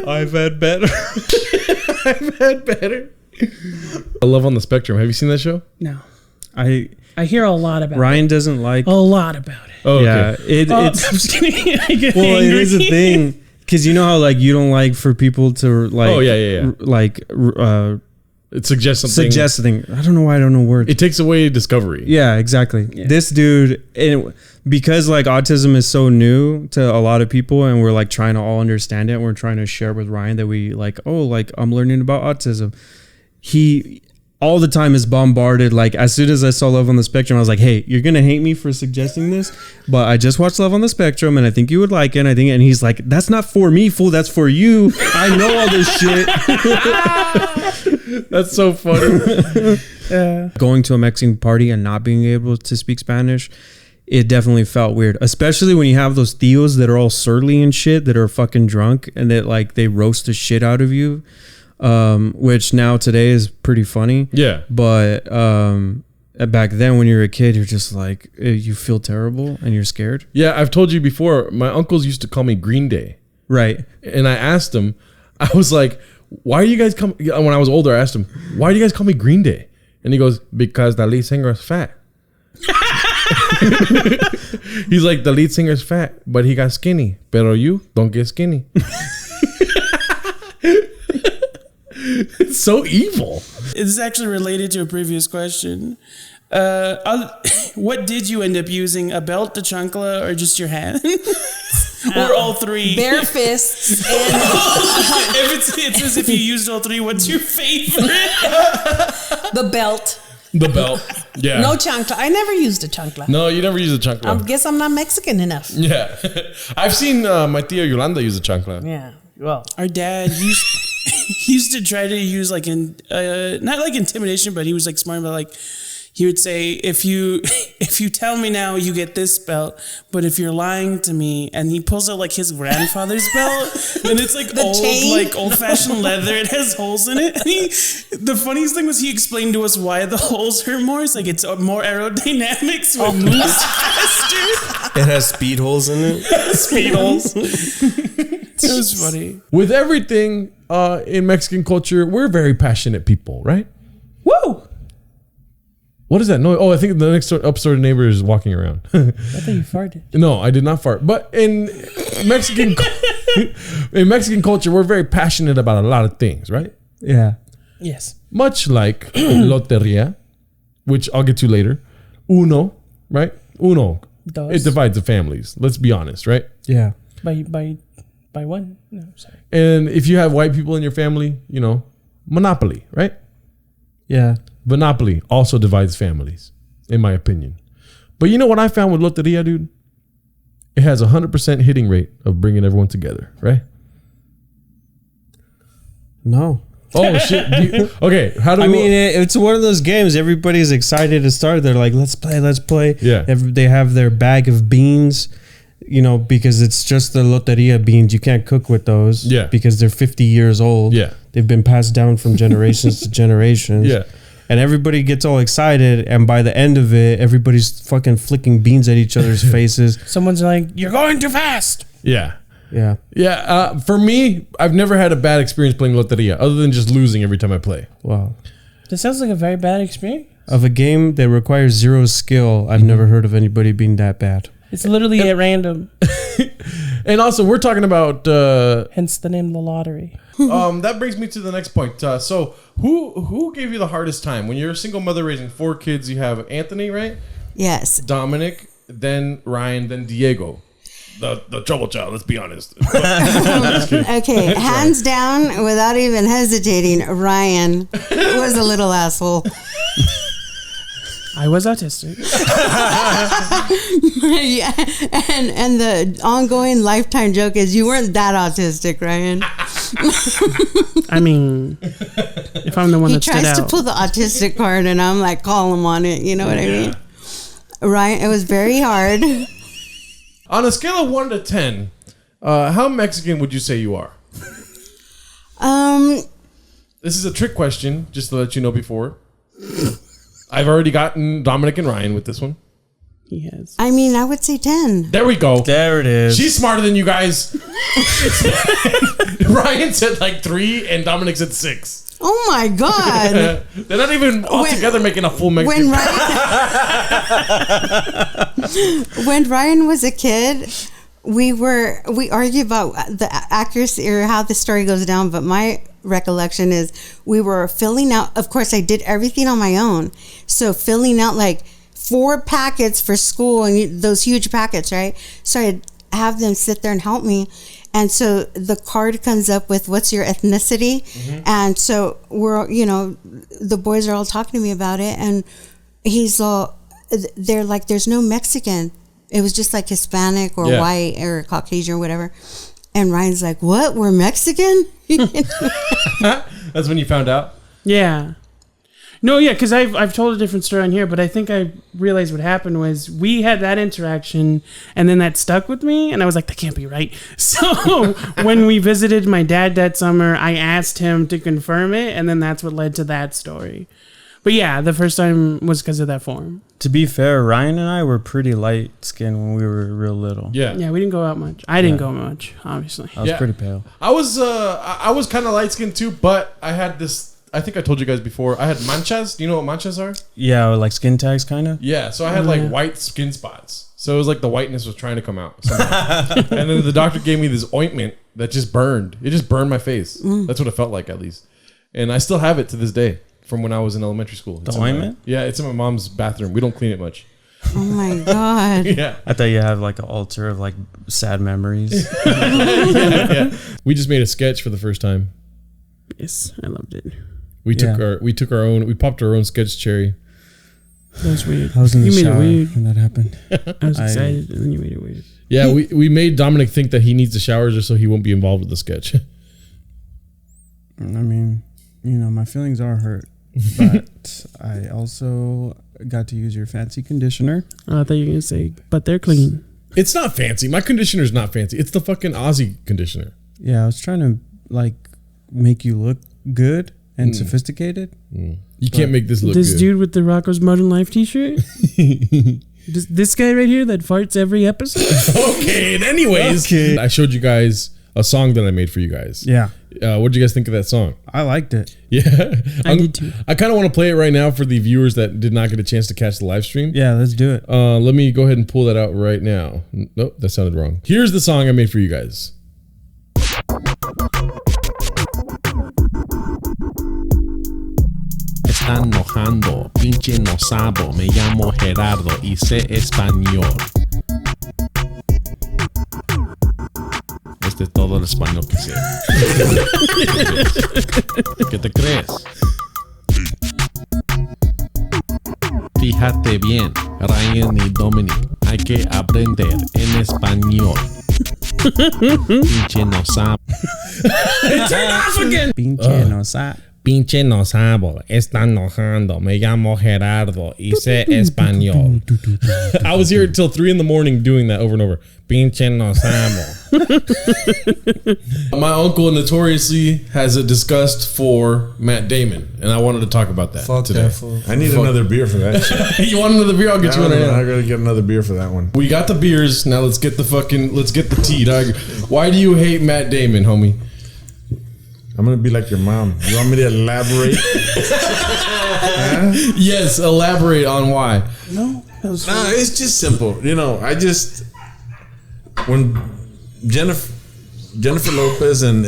Speaker 3: I've had better.
Speaker 1: I've had better. I Love on the Spectrum. Have you seen that show?
Speaker 4: No.
Speaker 3: I
Speaker 4: hear a lot about
Speaker 3: Ryan doesn't like
Speaker 4: it. A lot about it.
Speaker 1: Oh, okay.
Speaker 3: yeah. It's
Speaker 4: I'm just kidding. I get
Speaker 3: well,
Speaker 4: angry.
Speaker 3: it is a thing because you know how like you don't like for people to like.
Speaker 1: Oh yeah.
Speaker 3: Like
Speaker 1: It suggests something.
Speaker 3: suggesting. I don't know why I don't know words.
Speaker 1: It takes away discovery.
Speaker 3: Yeah, exactly.
Speaker 4: Yeah.
Speaker 3: This dude, because like autism is so new to a lot of people, and we're like trying to all understand it. And we're trying to share with Ryan that we like. Oh, like I'm learning about autism. He all the time is bombarded. Like as soon as I saw Love on the Spectrum, I was like, "Hey, you're gonna hate me for suggesting this, but I just watched Love on the Spectrum, and I think you would like it." And he's like, "That's not for me, fool. That's for you. I know all this shit."
Speaker 1: That's so funny.
Speaker 3: Going to a Mexican party and not being able to speak Spanish, it definitely felt weird, especially when you have those tios that are all surly and shit that are fucking drunk and that like they roast the shit out of you, which now today is pretty funny.
Speaker 1: Yeah.
Speaker 3: But back then when you're a kid, you're just like, you feel terrible and you're scared.
Speaker 1: Yeah, I've told you before, my uncles used to call me Green Day.
Speaker 3: Right.
Speaker 1: And I asked him, I was like, why do you guys come, when I was older, I asked him, why do you guys call me Green Day? And he goes, because the lead singer is fat. He's like, the lead singer is fat, but he got skinny. Pero you don't get skinny. It's so evil.
Speaker 4: This is actually related to a previous question. What did you end up using? A belt, the chancla, or just your hand? Or all three?
Speaker 5: Bare fists. And
Speaker 4: If it's as if you used all three, what's your favorite?
Speaker 5: the belt.
Speaker 1: The belt. Yeah.
Speaker 5: No chancla. I never used a chancla.
Speaker 1: No, you never use a chancla.
Speaker 5: I guess I'm not Mexican enough.
Speaker 1: Yeah. I've seen my tia Yolanda use a chancla.
Speaker 5: Yeah. Well,
Speaker 4: Our dad used to try to use like not like intimidation, but he was like smart about like he would say if you tell me now you get this belt, but if you're lying to me, and he pulls out like his grandfather's belt and it's like old fashioned leather. It has holes in it. And the funniest thing was he explained to us why the holes hurt more. It's like it's more aerodynamics so it moves faster.
Speaker 2: It has speed holes in it.
Speaker 4: Speed holes. It was funny.
Speaker 1: With everything in Mexican culture, we're very passionate people, right?
Speaker 4: Woo!
Speaker 1: What is that noise? Oh, I think the next upstairs neighbor is walking around.
Speaker 4: I thought you farted.
Speaker 1: No, I did not fart. But in Mexican culture, we're very passionate about a lot of things, right?
Speaker 3: Yeah.
Speaker 4: Yes.
Speaker 1: Much like loteria, which I'll get to later. Uno, right? Uno.
Speaker 4: Dos.
Speaker 1: It divides the families. Let's be honest, right?
Speaker 3: Yeah.
Speaker 4: By one? No, sorry.
Speaker 1: And if you have white people in your family, you know, Monopoly, right?
Speaker 3: Yeah.
Speaker 1: Monopoly also divides families, in my opinion. But you know what I found with loteria, dude? It has a 100% hitting rate of bringing everyone together, right?
Speaker 3: No.
Speaker 1: Oh shit! Okay, how do
Speaker 2: I mean, it's one of those games. Everybody's excited to start. They're like, "Let's play."
Speaker 1: Yeah.
Speaker 2: They have their bag of beans, you know, because it's just the loteria beans. You can't cook with those.
Speaker 1: Yeah.
Speaker 2: Because they're 50 years old.
Speaker 1: Yeah.
Speaker 2: They've been passed down from generations to generations.
Speaker 1: Yeah.
Speaker 2: And everybody gets all excited, and by the end of it, everybody's fucking flicking beans at each other's faces.
Speaker 4: Someone's like, "You're going too fast."
Speaker 1: Yeah.
Speaker 2: Yeah.
Speaker 1: Yeah. For me, I've never had a bad experience playing loteria, other than just losing every time I play.
Speaker 2: Wow.
Speaker 4: This sounds like a very bad experience.
Speaker 2: Of a game that requires zero skill, I've never heard of anybody being that bad.
Speaker 4: It's literally at random.
Speaker 1: And also, we're talking about.
Speaker 4: Hence the name, the lottery.
Speaker 1: That brings me to the next point. So, who gave you the hardest time when you're a single mother raising 4 kids? You have Anthony, right?
Speaker 5: Yes.
Speaker 1: Dominic, then Ryan, then Diego. The trouble child. Let's be honest.
Speaker 5: Okay, hands down, without even hesitating, Ryan was a little asshole.
Speaker 4: I was autistic.
Speaker 5: Yeah, and the ongoing lifetime joke is you weren't that autistic, Ryan.
Speaker 4: I mean, if I'm the one
Speaker 5: He
Speaker 4: that stood
Speaker 5: tries to
Speaker 4: out.
Speaker 5: pull the autistic card, and I'm like, call him on it. You know what I mean? Ryan, it was very hard.
Speaker 1: On a scale of 1 to 10, how Mexican would you say you are? This is a trick question, just to let you know before. I've already gotten Dominic and Ryan with this one.
Speaker 4: He has.
Speaker 5: I mean, I would say 10.
Speaker 1: There we go.
Speaker 2: There it is.
Speaker 1: She's smarter than you guys. Ryan said like 3 and Dominic said 6.
Speaker 5: Oh my God.
Speaker 1: They're not even all together making a full Mexican.
Speaker 5: When Ryan was a kid, we argued about the accuracy or how the story goes down, but my recollection is we were filling out, of course I did everything on my own, so filling out like 4 packets for school and those huge packets, right? So I'd have them sit there and help me, and so the card comes up with what's your ethnicity, and so we're, you know, the boys are all talking to me about it, and they're like, there's no Mexican, it was just like Hispanic or white or Caucasian or whatever. And Ryan's like, what? We're Mexican?
Speaker 1: That's when you found out?
Speaker 4: Yeah. No, yeah, because I've told a different story on here, but I think I realized what happened was we had that interaction, and then that stuck with me, and I was like, that can't be right. So when we visited my dad that summer, I asked him to confirm it, and then that's what led to that story. But yeah, the first time was because of that form.
Speaker 3: To be fair, Ryan and I were pretty light skinned when we were real little.
Speaker 1: Yeah.
Speaker 4: Yeah, we didn't go out much. I didn't go much, obviously.
Speaker 3: I was pretty pale.
Speaker 1: I was kind of light skinned too, but I had this. I think I told you guys before. I had manchas. Do you know what manchas are?
Speaker 3: Yeah, like skin tags, kind of.
Speaker 1: Yeah. So I had like white skin spots. So it was like the whiteness was trying to come out somehow. And then the doctor gave me this ointment that just burned. It just burned my face. That's what it felt like, at least. And I still have it to this day from when I was in elementary school.
Speaker 3: The ointment?
Speaker 1: It's in my mom's bathroom. We don't clean it much.
Speaker 5: Oh my God.
Speaker 1: Yeah.
Speaker 3: I thought you have like an altar of like sad memories.
Speaker 1: Yeah. We just made a sketch for the first time.
Speaker 4: Yes, I loved it.
Speaker 1: We took our own. We popped our own sketch cherry.
Speaker 4: That was weird.
Speaker 3: I was in the
Speaker 4: You made it
Speaker 3: shower
Speaker 4: weird.
Speaker 3: when that happened.
Speaker 4: I was excited, and then you made it weird.
Speaker 1: Yeah, we made Dominic think that he needs the showers just so he won't be involved with the sketch.
Speaker 3: I mean, you know, my feelings are hurt, but I also got to use your fancy conditioner.
Speaker 4: I thought you were going to say, but they're clean.
Speaker 1: It's not fancy. My conditioner's not fancy. It's the fucking Aussie conditioner.
Speaker 3: Yeah, I was trying to like make you look good and sophisticated.
Speaker 1: You can't make this look
Speaker 4: This
Speaker 1: good.
Speaker 4: dude with the Rocco's Modern Life t-shirt? this guy right here that farts every episode?
Speaker 1: Okay, and anyways, I showed you guys a song that I made for you guys.
Speaker 3: Yeah.
Speaker 1: What did you guys think of that song?
Speaker 3: I liked it.
Speaker 1: Yeah,
Speaker 4: I did too.
Speaker 1: I kind of want to play it right now for the viewers that did not get a chance to catch the live stream.
Speaker 3: Yeah, let's do it.
Speaker 1: Let me go ahead and pull that out right now. Nope, that sounded wrong. Here's the song I made for you guys.
Speaker 6: Están mojando, pinche no sabo. Me llamo Gerardo y sé español. Este es todo el español que sé. ¿Qué te crees? Fíjate bien, Ryan y Dominic, hay que aprender en español. Pinche no sabo.
Speaker 3: Turn off again. Pinche no sabo.
Speaker 1: Pinche no sabo, está enojando. Me llamo Gerardo y sé español. I was here until 3 a.m. doing that over and over. Pinche no sabo. My uncle notoriously has a disgust for Matt Damon, and I wanted to talk about that today.
Speaker 7: I need another beer for that shit.
Speaker 1: You want another beer? I'll get you one.
Speaker 7: I gotta get another beer for that one.
Speaker 1: We got the beers. Now let's get the tea, dog. Why do you hate Matt Damon, homie?
Speaker 7: I'm gonna be like your mom. You want me to elaborate? Huh?
Speaker 1: Yes, elaborate on why.
Speaker 7: Nah, it's just simple. You know, when Jennifer Lopez and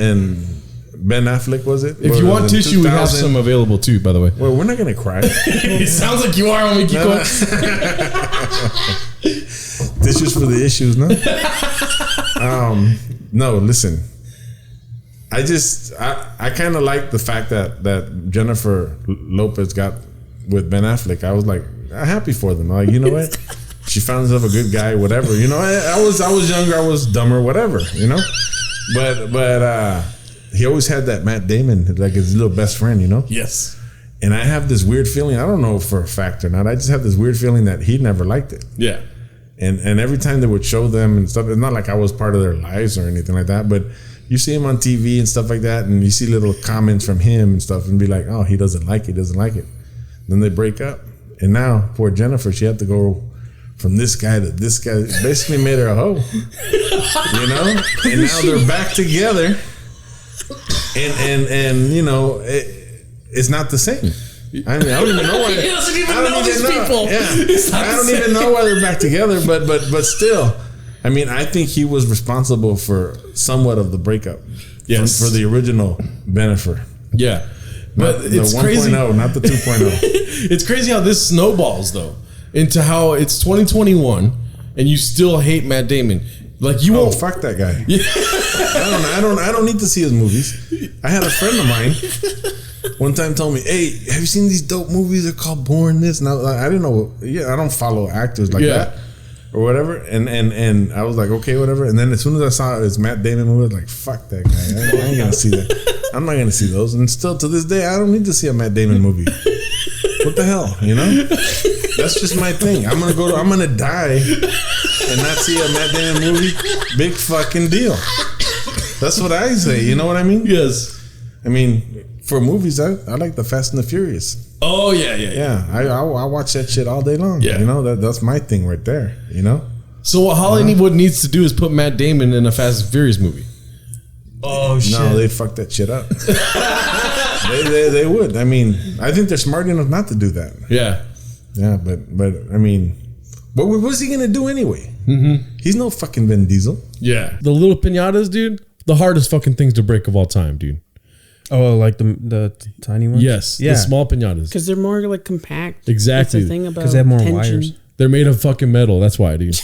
Speaker 7: Ben Affleck, was it?
Speaker 1: If you want tissue, we have some available too, by the way.
Speaker 7: Well, we're not gonna cry.
Speaker 1: It sounds like you are, homie. Keep going.
Speaker 7: Tissues for the issues, no? No, listen. I kind of like the fact that Jennifer Lopez got with Ben Affleck. I was like, I'm happy for them. Like, you know what? She found herself a good guy, whatever. You know, I was younger, I was dumber, whatever. You know, but he always had that Matt Damon, like his little best friend. You know.
Speaker 1: Yes.
Speaker 7: And I have this weird feeling. I don't know for a fact or not. I just have this weird feeling that he never liked it.
Speaker 1: Yeah.
Speaker 7: And every time they would show them and stuff, it's not like I was part of their lives or anything like that, but you see him on TV and stuff like that, and you see little comments from him and stuff, and be like, "Oh, he doesn't like it. Then they break up, and now poor Jennifer, she had to go from this guy to this guy. It basically made her a hoe, you know. And now they're back together, and you know, it's not the same. I mean, I don't even know why.
Speaker 1: He doesn't even know these people.
Speaker 7: Yeah, I don't even know why they're back together, but still. I mean, I think he was responsible for somewhat of the breakup.
Speaker 1: Yes.
Speaker 7: For the original Bennifer.
Speaker 1: Yeah. But
Speaker 7: The
Speaker 1: it's
Speaker 7: 1.0,
Speaker 1: crazy.
Speaker 7: not the 2.0.
Speaker 1: It's crazy how this snowballs, though, into how it's 2021 and you still hate Matt Damon. Like, you won't.
Speaker 7: Fuck that guy. Yeah. I don't need to see his movies. I had a friend of mine one time told me, "Hey, have you seen these dope movies? They're called Born This." And I didn't know. Yeah, I don't follow actors like that. Or whatever, and I was like, okay, whatever. And then as soon as I saw this Matt Damon movie, I was like, fuck that guy. I ain't gonna see that. I'm not gonna see those. And still to this day, I don't need to see a Matt Damon movie. What the hell, you know? That's just my thing. I'm gonna die and not see a Matt Damon movie. Big fucking deal. That's what I say. You know what I mean?
Speaker 1: Yes.
Speaker 7: I mean, for movies, I like the Fast and the Furious.
Speaker 1: Oh, yeah.
Speaker 7: I watch that shit all day long.
Speaker 1: Yeah.
Speaker 7: You know, that's my thing right there, you know?
Speaker 1: So what Hollywood needs to do is put Matt Damon in a Fast and Furious movie.
Speaker 3: Oh, shit.
Speaker 7: No, they'd fuck that shit up. they would. I mean, I think they're smart enough not to do that.
Speaker 1: Yeah.
Speaker 7: Yeah, but I mean, what was he going to do anyway? Mm-hmm. He's no fucking Vin Diesel.
Speaker 1: Yeah. The little piñatas, dude, the hardest fucking things to break of all time, dude.
Speaker 3: Oh, like the tiny ones?
Speaker 1: Yes.
Speaker 3: Yeah.
Speaker 1: The small piñatas.
Speaker 4: Because they're more like compact.
Speaker 1: Exactly.
Speaker 4: That's the thing about
Speaker 3: Because they have more
Speaker 4: tension.
Speaker 3: wires.
Speaker 1: They're made of fucking metal. That's why, dude.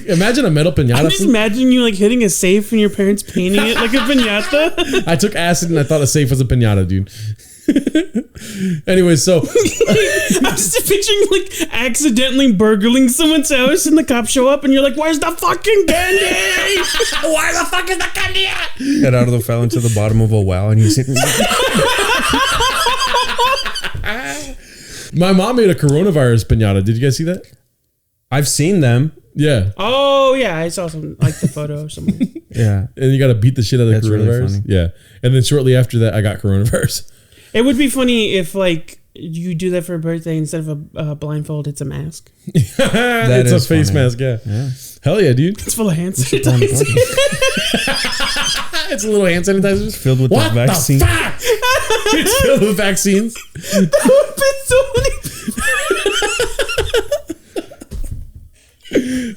Speaker 1: Imagine a metal piñata.
Speaker 4: I'm just imagining you like hitting a safe and your parents painting it like a piñata.
Speaker 1: I took acid and I thought a safe was a piñata, dude. Anyway, so
Speaker 4: I'm just picturing like accidentally burgling someone's house and the cops show up and you're like, where's the fucking candy? Where the fuck is the candy at?
Speaker 3: Gerardo fell into the bottom of a well and he's sitting.
Speaker 1: my mom made a coronavirus piñata. Did you guys see that?
Speaker 3: I've seen them.
Speaker 1: Yeah.
Speaker 4: Oh yeah, I saw some like the photo or something.
Speaker 3: Yeah.
Speaker 1: And you got to beat the shit out of the
Speaker 3: That's really
Speaker 1: coronavirus.
Speaker 3: funny.
Speaker 1: Yeah. And then shortly after that, I got coronavirus.
Speaker 4: It would be funny if like you do that for a birthday instead of a blindfold, it's a mask.
Speaker 1: It's a
Speaker 3: is
Speaker 1: face
Speaker 3: funny.
Speaker 1: mask, yeah. Hell yeah, dude.
Speaker 4: It's full of hand sanitizer.
Speaker 1: It's a little hand sanitizer
Speaker 3: filled with
Speaker 1: what
Speaker 3: the vaccine.
Speaker 1: Fuck? It's filled with vaccines.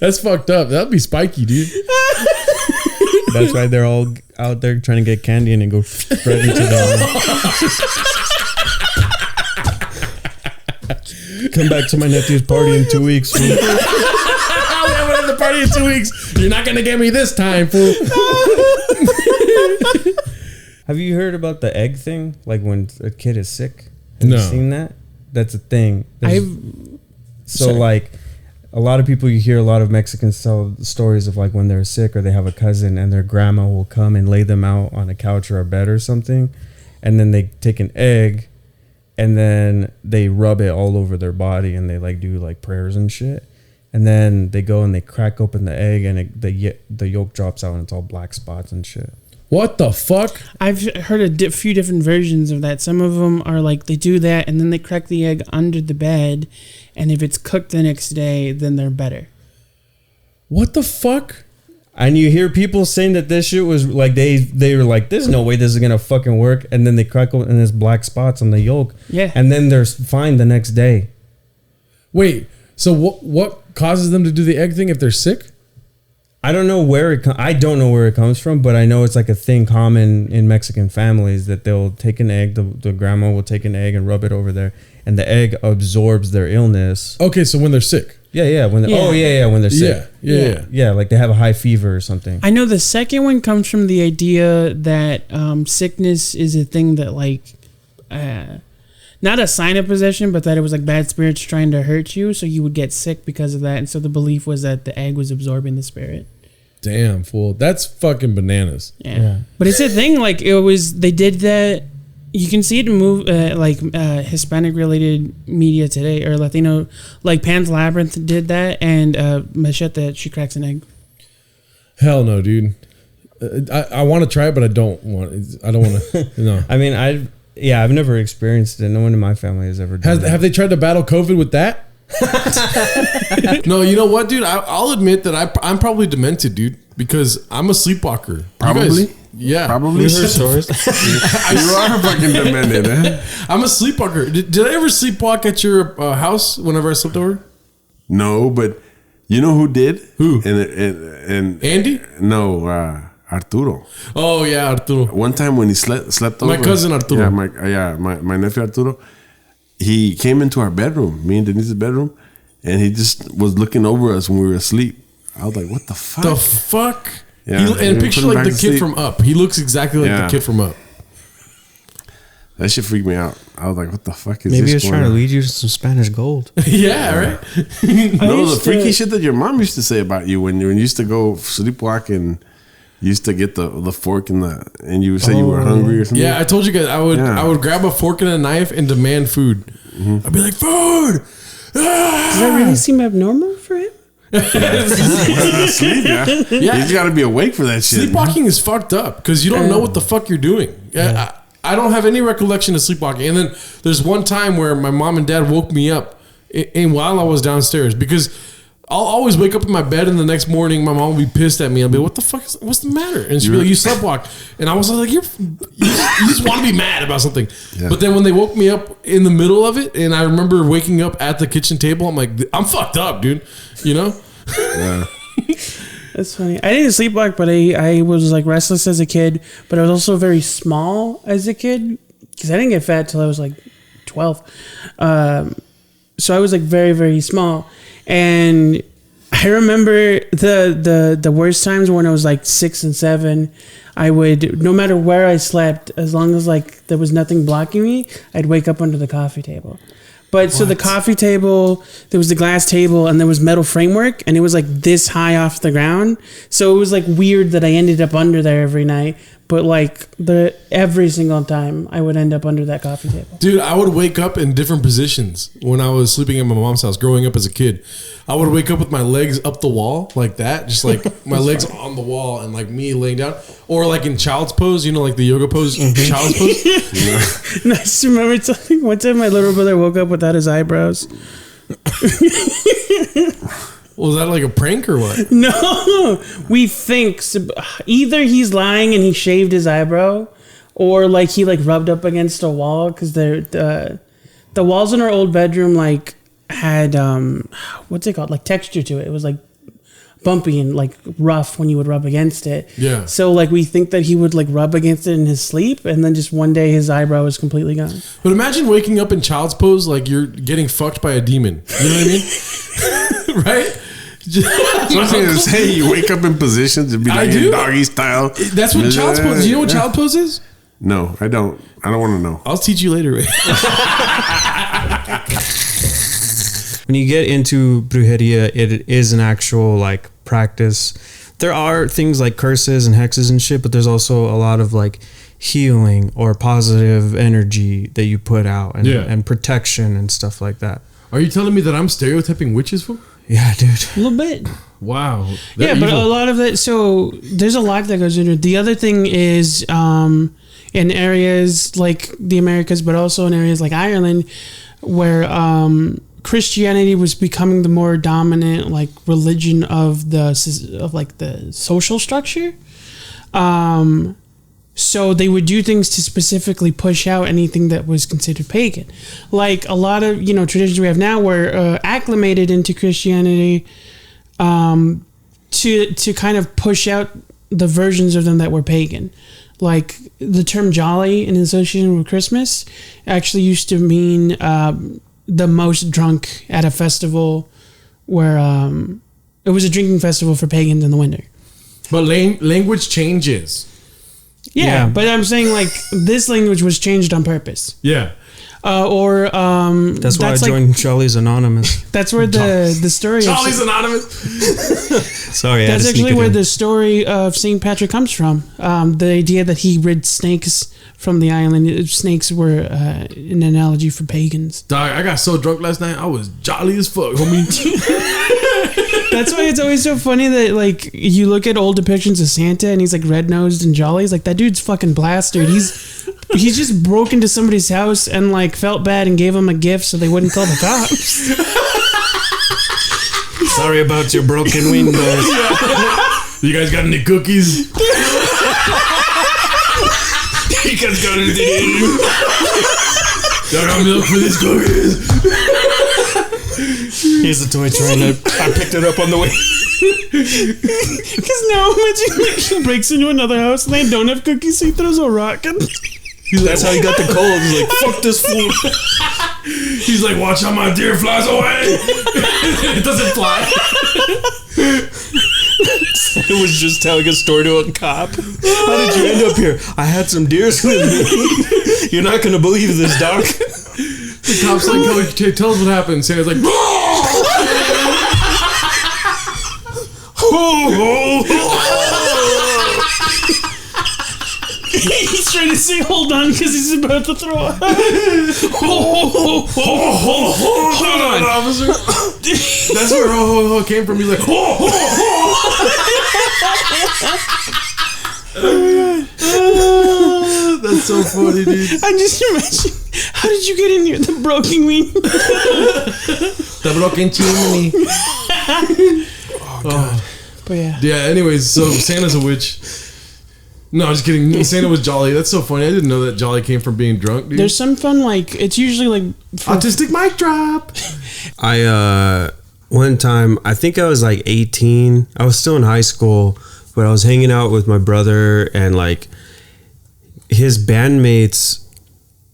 Speaker 1: That's fucked up. That'd be spiky, dude.
Speaker 3: That's why they're all out there trying to get candy and then go spread into the. Come back to my nephew's party in 2 weeks. Fool.
Speaker 1: I'm gonna have the party in 2 weeks. You're not gonna get me this time, fool.
Speaker 3: Have you heard about the egg thing? Like when a kid is sick? Have
Speaker 1: No.
Speaker 3: you seen that? That's a thing.
Speaker 4: Sorry.
Speaker 3: Like a lot of people, you hear a lot of Mexicans tell stories of like when they're sick or they have a cousin and their grandma will come and lay them out on a couch or a bed or something, and then they take an egg and then they rub it all over their body and they like do like prayers and shit, and then they go and they crack open the egg and the yolk drops out and it's all black spots and shit.
Speaker 1: What the fuck?
Speaker 4: I've heard a few different versions of that. Some of them are like they do that and then they crack the egg under the bed, and if it's cooked the next day, then they're better.
Speaker 1: What the fuck?
Speaker 3: And you hear people saying that this shit was like they were like, there's no way this is gonna fucking work, and then they crack open and there's black spots on the yolk.
Speaker 4: Yeah.
Speaker 3: And then they're fine the next day.
Speaker 1: Wait, so what causes them to do the egg thing if they're sick?
Speaker 3: I don't know where I don't know where it comes from, but I know it's like a thing common in Mexican families that they'll take an egg, the grandma will take an egg and rub it over there, and the egg absorbs their illness.
Speaker 1: Okay, so when they're sick.
Speaker 3: Yeah, when they're sick.
Speaker 1: Yeah.
Speaker 3: Like they have a high fever or something.
Speaker 4: I know the second one comes from the idea that sickness is a thing that like not a sign of possession, but that it was like bad spirits trying to hurt you, so you would get sick because of that. And so the belief was that the egg was absorbing the spirit.
Speaker 1: Damn, fool. That's fucking bananas.
Speaker 4: Yeah. But it's a thing, like it was, they did that. You can see it in Hispanic related media today, or Latino, like Pan's Labyrinth did that, and Machete, she cracks an egg.
Speaker 1: Hell no, dude. I want to try it, but I don't want to. No.
Speaker 3: I mean, I've never experienced it. No one in my family has ever done that.
Speaker 1: Have they tried to battle COVID with that? No, you know what, dude? I'll admit that I'm probably demented, dude, because I'm a sleepwalker.
Speaker 7: Probably?
Speaker 1: Yeah.
Speaker 7: Probably.
Speaker 3: You heard stories?
Speaker 7: You are fucking demented, eh?
Speaker 1: I'm a sleepwalker. Did I ever sleepwalk at your house whenever I slept over?
Speaker 7: No, but you know who did?
Speaker 1: Who?
Speaker 7: And
Speaker 1: Andy?
Speaker 7: No, Arturo.
Speaker 1: Oh yeah, Arturo.
Speaker 7: One time when he slept over,
Speaker 1: My cousin Arturo.
Speaker 7: My nephew Arturo. He came into our bedroom, me and Denise's bedroom, and he just was looking over us when we were asleep. I was like, "What the fuck?"
Speaker 1: The fuck?
Speaker 7: Yeah,
Speaker 1: And
Speaker 7: put
Speaker 1: picture
Speaker 7: him
Speaker 1: like
Speaker 7: back
Speaker 1: the
Speaker 7: to
Speaker 1: kid
Speaker 7: sleep.
Speaker 1: from Up. He looks exactly like
Speaker 7: Yeah.
Speaker 1: the kid from Up.
Speaker 7: That shit freaked me out. I was like, "What the fuck is
Speaker 3: Maybe
Speaker 7: this?"
Speaker 3: he was trying to
Speaker 7: on?
Speaker 3: lead you to some Spanish gold.
Speaker 1: Yeah, right.
Speaker 7: No, the freaky shit that your mom used to say about you when you used to go sleepwalk and you used to get the fork and you would say you were hungry or something.
Speaker 1: Yeah, I told you guys I would grab a fork and a knife and demand food. I'd be like, food.
Speaker 4: Does that really seem abnormal for him?
Speaker 7: Sleep, yeah.
Speaker 1: Yeah.
Speaker 7: You just got to be awake for that shit.
Speaker 1: Sleepwalking is fucked up because you don't know what the fuck you're doing. Yeah. I don't have any recollection of sleepwalking. And then there's one time where my mom and dad woke me up and while I was downstairs, because I'll always wake up in my bed and the next morning my mom will be pissed at me. I'll be like, what the fuck what's the matter? And she'll be like, you sleepwalk. And I was like, you just want to be mad about something.
Speaker 7: Yeah.
Speaker 1: But then when they woke me up in the middle of it, and I remember waking up at the kitchen table, I'm like, I'm fucked up, dude. You know?
Speaker 7: Yeah.
Speaker 4: That's funny. I didn't sleepwalk, but I was like restless as a kid, but I was also very small as a kid because I didn't get fat till I was like 12. So I was like very, very small. And I remember the worst times when I was like 6 and 7, I would, no matter where I slept, as long as like there was nothing blocking me, I'd wake up under the coffee table. But so the coffee table, there was the glass table, and there was metal framework, and it was like this high off the ground. So it was like weird that I ended up under there every night. But like every single time, I would end up under that coffee table.
Speaker 1: Dude, I would wake up in different positions when I was sleeping at my mom's house growing up as a kid. I would wake up with my legs up the wall like that, just like my legs on the wall and like me laying down. Or like in child's pose, you know, like the yoga pose, child's pose.
Speaker 4: And I just remember one time my little brother woke up without his eyebrows.
Speaker 1: Was that like a prank or what?
Speaker 4: No, we think either he's lying and he shaved his eyebrow, or like he like rubbed up against a wall because the walls in our old bedroom like had what's it called, like texture to it. It was like bumpy and like rough when you would rub against it.
Speaker 1: Yeah.
Speaker 4: So like we think that he would like rub against it in his sleep, and then just one day his eyebrow was completely gone.
Speaker 1: But imagine waking up in child's pose like you're getting fucked by a demon. You know what I mean? Right?
Speaker 7: Something to say you wake up in positions and be like in doggy style.
Speaker 1: That's what child's pose is. Do you know what child pose is?
Speaker 7: No, I don't. I don't want to know.
Speaker 1: I'll teach you later.
Speaker 3: When you get into brujeria, it is an actual like practice. There are things like curses and hexes and shit, but there's also a lot of like healing or positive energy that you put out and protection and stuff like that.
Speaker 1: Are you telling me that I'm stereotyping witches, fool?
Speaker 3: Yeah, dude.
Speaker 4: A little bit.
Speaker 1: Wow.
Speaker 4: Yeah, but a lot of it. So there's a lot that goes into it. The other thing is in areas like the Americas, but also in areas like Ireland, where Christianity was becoming the more dominant like religion of the social structure. So they would do things to specifically push out anything that was considered pagan. Like a lot of, traditions we have now were acclimated into Christianity to kind of push out the versions of them that were pagan. Like the term jolly in association with Christmas actually used to mean the most drunk at a festival where it was a drinking festival for pagans in the winter.
Speaker 1: But language changes.
Speaker 4: Yeah, but I'm saying like this language was changed on purpose.
Speaker 1: Yeah.
Speaker 3: That's why I joined Jolly's Anonymous.
Speaker 4: That's where the story
Speaker 1: Jolly's Anonymous.
Speaker 3: Sorry,
Speaker 4: that's actually where the story of St. Patrick comes from. The idea that he rid snakes from the island. Snakes were an analogy for pagans.
Speaker 1: Dog, I got so drunk last night, I was jolly as fuck, homie.
Speaker 4: That's why it's always so funny that like you look at old depictions of Santa and he's like red nosed and jolly. He's like, that dude's fucking blasted. He's just broke into somebody's house and like felt bad and gave him a gift so they wouldn't call the cops.
Speaker 3: Sorry about your broken windows.
Speaker 1: You guys got any cookies?
Speaker 3: You guys got anything?
Speaker 1: Y'all got milk for these cookies?
Speaker 3: Here's a toy train. I picked it up on the way.
Speaker 4: Because now imagine like, he breaks into another house and they don't have cookies, so he throws a rock and
Speaker 3: that's how he got the cold. He's like, fuck this fool.
Speaker 1: He's like, watch how my deer flies away. It doesn't fly.
Speaker 3: It was just telling a story to a cop. How did you end up here? I had some deers with me. You're not going to believe this, doc.
Speaker 1: The cop's like, tell us what happened. Santa's like,
Speaker 4: he's trying to say hold on because he's about to throw up.
Speaker 1: Hold on, officer. That's where ho came from. He's like, that's so funny, dude.
Speaker 4: I just imagine, how did you get in here? The broken window.
Speaker 1: The broken chimney. Oh, God.
Speaker 4: But yeah.
Speaker 1: Yeah, anyways, so Santa's a witch. No, I'm just kidding. Santa was jolly. That's so funny. I didn't know that jolly came from being drunk, dude.
Speaker 4: There's some fun, like, it's usually like...
Speaker 1: Autistic mic drop.
Speaker 3: One time, I think I was like 18. I was still in high school, but I was hanging out with my brother and like his bandmates.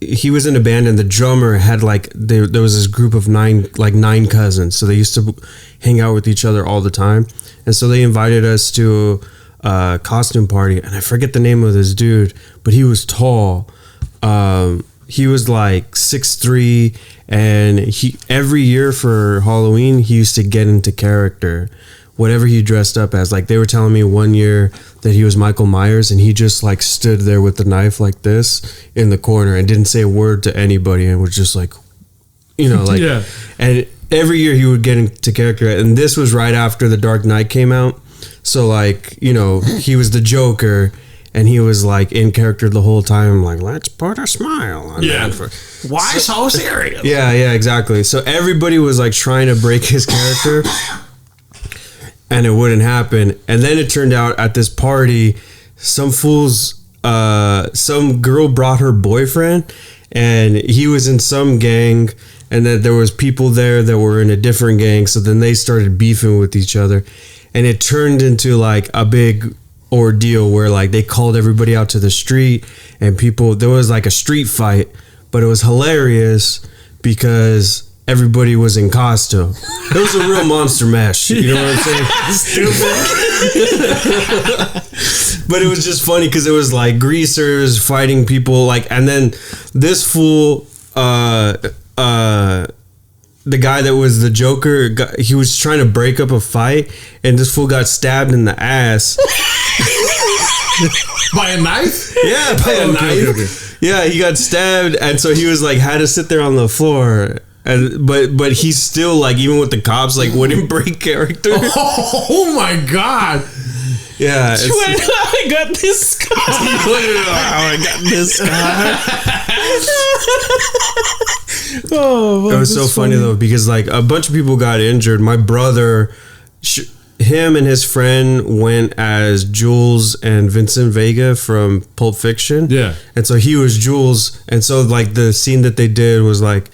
Speaker 3: He was in a band and the drummer had like, there was this group of nine cousins. So they used to hang out with each other all the time. And so they invited us to a costume party. And I forget the name of this dude, but he was tall. He was like 6'3", and he every year for Halloween he used to get into character, whatever he dressed up as. Like they were telling me one year that he was Michael Myers, and he just like stood there with the knife like this in the corner and didn't say a word to anybody, and was just like, like, yeah. And every year he would get into character, and this was right after The Dark Knight came out, so like he was the Joker. And he was like in character the whole time, like, let's put a smile on that.
Speaker 1: Why so serious?
Speaker 3: Yeah, exactly. So everybody was like trying to break his character. and it wouldn't happen. And then it turned out at this party, some girl brought her boyfriend, and he was in some gang, and then there was people there that were in a different gang. So then they started beefing with each other, and it turned into like a big ordeal where like they called everybody out to the street, and there was like a street fight, but it was hilarious because everybody was in costume. It was a real monster mash. You know what I'm saying? Stupid. But it was just funny because it was like greasers fighting people, like, and then this fool, the guy that was the Joker, he was trying to break up a fight, and this fool got stabbed in the ass.
Speaker 1: By a knife?
Speaker 3: Yeah, by a knife. Okay. Yeah, he got stabbed, and so he was like had to sit there on the floor. And but he's still like, even with the cops, like wouldn't break character.
Speaker 1: Oh my god!
Speaker 3: Yeah,
Speaker 4: I got this scar.
Speaker 3: I got this scar.
Speaker 4: Oh,
Speaker 3: it was so funny though, because like a bunch of people got injured. My brother, him and his friend went as Jules and Vincent Vega from Pulp Fiction.
Speaker 1: Yeah,
Speaker 3: and so he was Jules, and so like the scene that they did was like.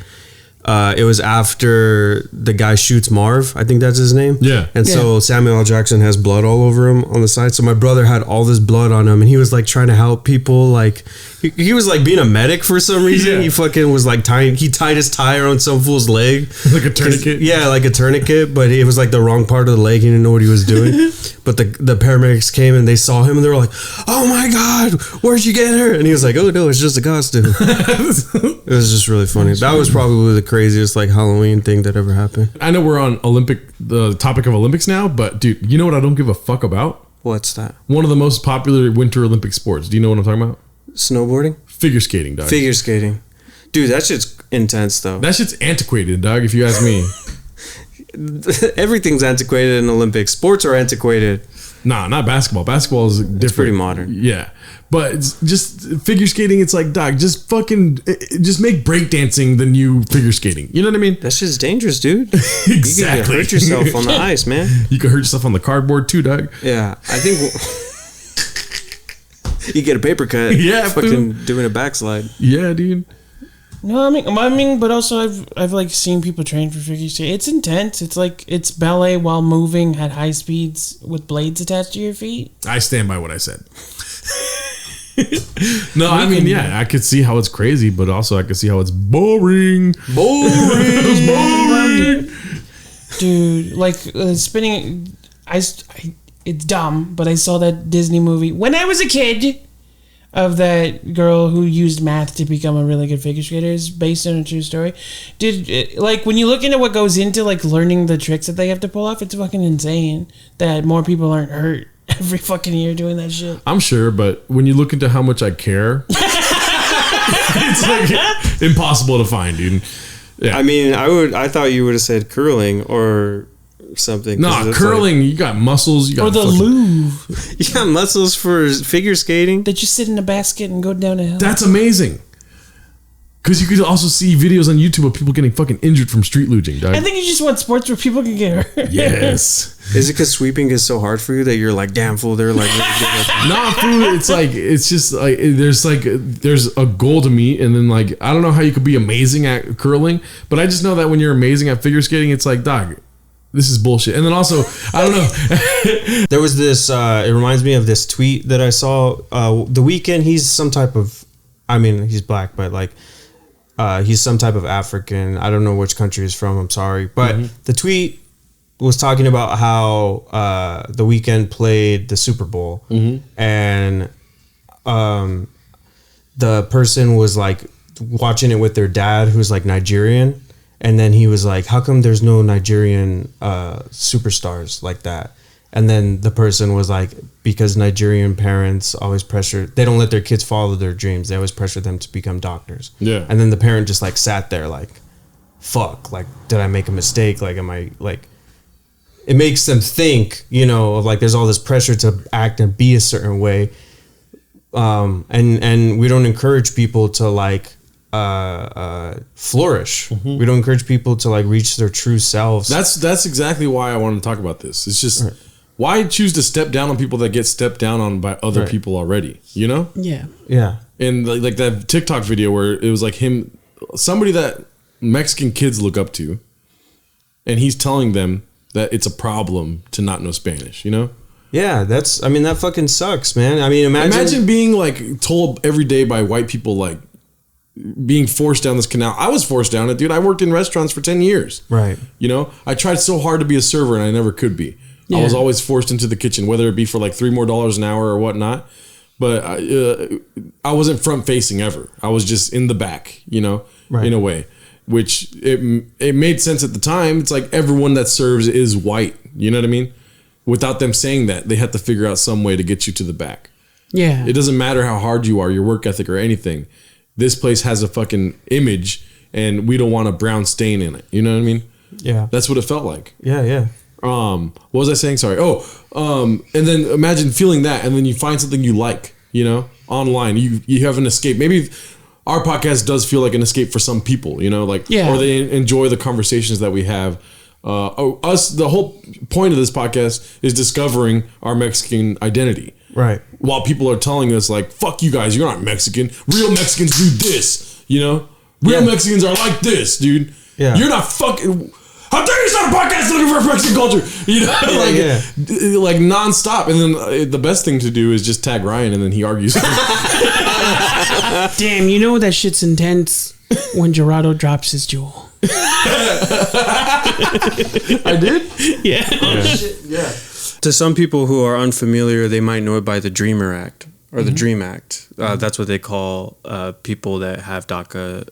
Speaker 3: It was after the guy shoots Marv, I think that's his name.
Speaker 1: Yeah.
Speaker 3: And so Samuel L. Jackson has blood all over him on the side. So my brother had all this blood on him, and he was like trying to help people. Like he was like being a medic for some reason. Yeah. He fucking was like he tied his tire on some fool's leg.
Speaker 1: Like a tourniquet?
Speaker 3: Yeah, like a tourniquet, but it was like the wrong part of the leg. He didn't know what he was doing. But the paramedics came and they saw him and they were like, "Oh my God, where'd you get her?" And he was like, "Oh no, it's just a costume." It was just really funny. That was probably the craziest like Halloween thing that ever happened.
Speaker 1: I know we're on the topic of Olympics now, but dude, you know what I don't give a fuck about?
Speaker 3: What's that?
Speaker 1: One of the most popular Winter Olympic sports. Do you know what I'm talking about?
Speaker 3: Snowboarding?
Speaker 1: Figure skating, dog.
Speaker 3: Figure skating. Dude, that shit's intense though.
Speaker 1: That shit's antiquated, dog, if you ask me.
Speaker 3: Everything's antiquated in Olympics. Sports are antiquated.
Speaker 1: Nah, not basketball. Basketball is different.
Speaker 3: It's pretty modern.
Speaker 1: Yeah. But it's just figure skating, it's like, dog, just make breakdancing the new figure skating. You know what I mean?
Speaker 3: That shit's dangerous, dude.
Speaker 1: Exactly.
Speaker 3: You can hurt yourself on the ice, man.
Speaker 1: You can hurt yourself on the cardboard too, dog.
Speaker 3: Yeah. I think you get a paper cut.
Speaker 1: Yeah.
Speaker 3: Fucking doing a backslide.
Speaker 1: Yeah, dude.
Speaker 4: No, I mean, but also I've like seen people train for figure skating. It's intense. It's like it's ballet while moving at high speeds with blades attached to your feet.
Speaker 1: I stand by what I said. No, I mean, yeah, I could see how it's crazy, but also I could see how it's boring. Boring.
Speaker 4: Dude, like spinning. It's dumb, but I saw that Disney movie when I was a kid. Of that girl who used math to become a really good figure skater is based on a true story. Dude, like when you look into what goes into like learning the tricks that they have to pull off, it's fucking insane that more people aren't hurt every fucking year doing that shit.
Speaker 1: I'm sure, but when you look into how much I care, it's like impossible to find, dude. Yeah.
Speaker 3: I mean, I thought you would have said curling or something.
Speaker 1: No, curling, like, you got muscles. You got
Speaker 4: or the Louvre.
Speaker 3: You got muscles for figure skating.
Speaker 4: That you sit in a basket and go down a hill.
Speaker 1: That's amazing. Because you could also see videos on YouTube of people getting fucking injured from street luging, dog.
Speaker 4: I think you just want sports where people can get hurt.
Speaker 1: Yes.
Speaker 3: Is it because sweeping is so hard for you that you're like, damn fool, they're like...
Speaker 1: Nah, fool, it's just like, there's a goal to meet, and then like, I don't know how you could be amazing at curling, but I just know that when you're amazing at figure skating, it's like, dog, this is bullshit. And then also, I don't know.
Speaker 3: There was this, it reminds me of this tweet that I saw. The Weeknd, he's some type of, I mean, he's black, but like, he's some type of African. I don't know which country he's from. I'm sorry. But the tweet was talking about how The Weeknd played the Super Bowl. And the person was like watching it with their dad, who's like Nigerian. And then he was like, how come there's no Nigerian superstars like that? And then the person was like, because Nigerian parents always pressure, they don't let their kids follow their dreams. They always pressure them to become doctors.
Speaker 1: Yeah.
Speaker 3: And then the parent just like sat there like, fuck, like, did I make a mistake? Like, am I like, it makes them think, you know, of like, there's all this pressure to act and be a certain way. And we don't encourage people to like, flourish. We don't encourage people to like reach their true selves.
Speaker 1: That's exactly why I wanted to talk about this. It's just why choose to step down on people that get stepped down on by other people already, you know?
Speaker 4: Yeah.
Speaker 3: Yeah.
Speaker 1: And like that TikTok video where it was like him, somebody that Mexican kids look up to, and he's telling them that it's a problem to not know Spanish, you know?
Speaker 3: Yeah, I mean, that fucking sucks, man. I mean, imagine
Speaker 1: being like told every day by white people, like being forced down this canal. I was forced down it, dude. I worked in restaurants for 10 years.
Speaker 3: Right.
Speaker 1: You know, I tried so hard to be a server and I never could be.
Speaker 4: Yeah.
Speaker 1: I was always forced into the kitchen, whether it be for like $3 more an hour or whatnot. But I wasn't front facing ever. I was just in the back, you know, in a way, which it made sense at the time. It's like everyone that serves is white. You know what I mean? Without them saying that, they had to figure out some way to get you to the back.
Speaker 4: Yeah.
Speaker 1: It doesn't matter how hard you are, your work ethic or anything. This place has a fucking image and we don't want a brown stain in it. You know what I mean?
Speaker 3: Yeah.
Speaker 1: That's what it felt like.
Speaker 3: Yeah, yeah.
Speaker 1: What was I saying? Sorry. And then imagine feeling that and then you find something you like, you know, online. You have an escape. Maybe our podcast does feel like an escape for some people, you know, like, or they enjoy the conversations that we have. The whole point of this podcast is discovering our Mexican identity.
Speaker 3: Right.
Speaker 1: While people are telling us like, fuck you guys, you're not Mexican. Real Mexicans do this, you know? Real Mexicans are like this, dude.
Speaker 3: Yeah.
Speaker 1: You're not fucking... How dare you start a podcast looking for Mexican culture? You know, like nonstop. And then the best thing to do is just tag Ryan and then he argues.
Speaker 4: Damn, you know that shit's intense when Gerardo drops his jewel.
Speaker 1: I did?
Speaker 4: Yeah.
Speaker 3: Yeah. To some people who are unfamiliar, they might know it by the Dreamer Act or the Dream Act. That's what they call people that have DACA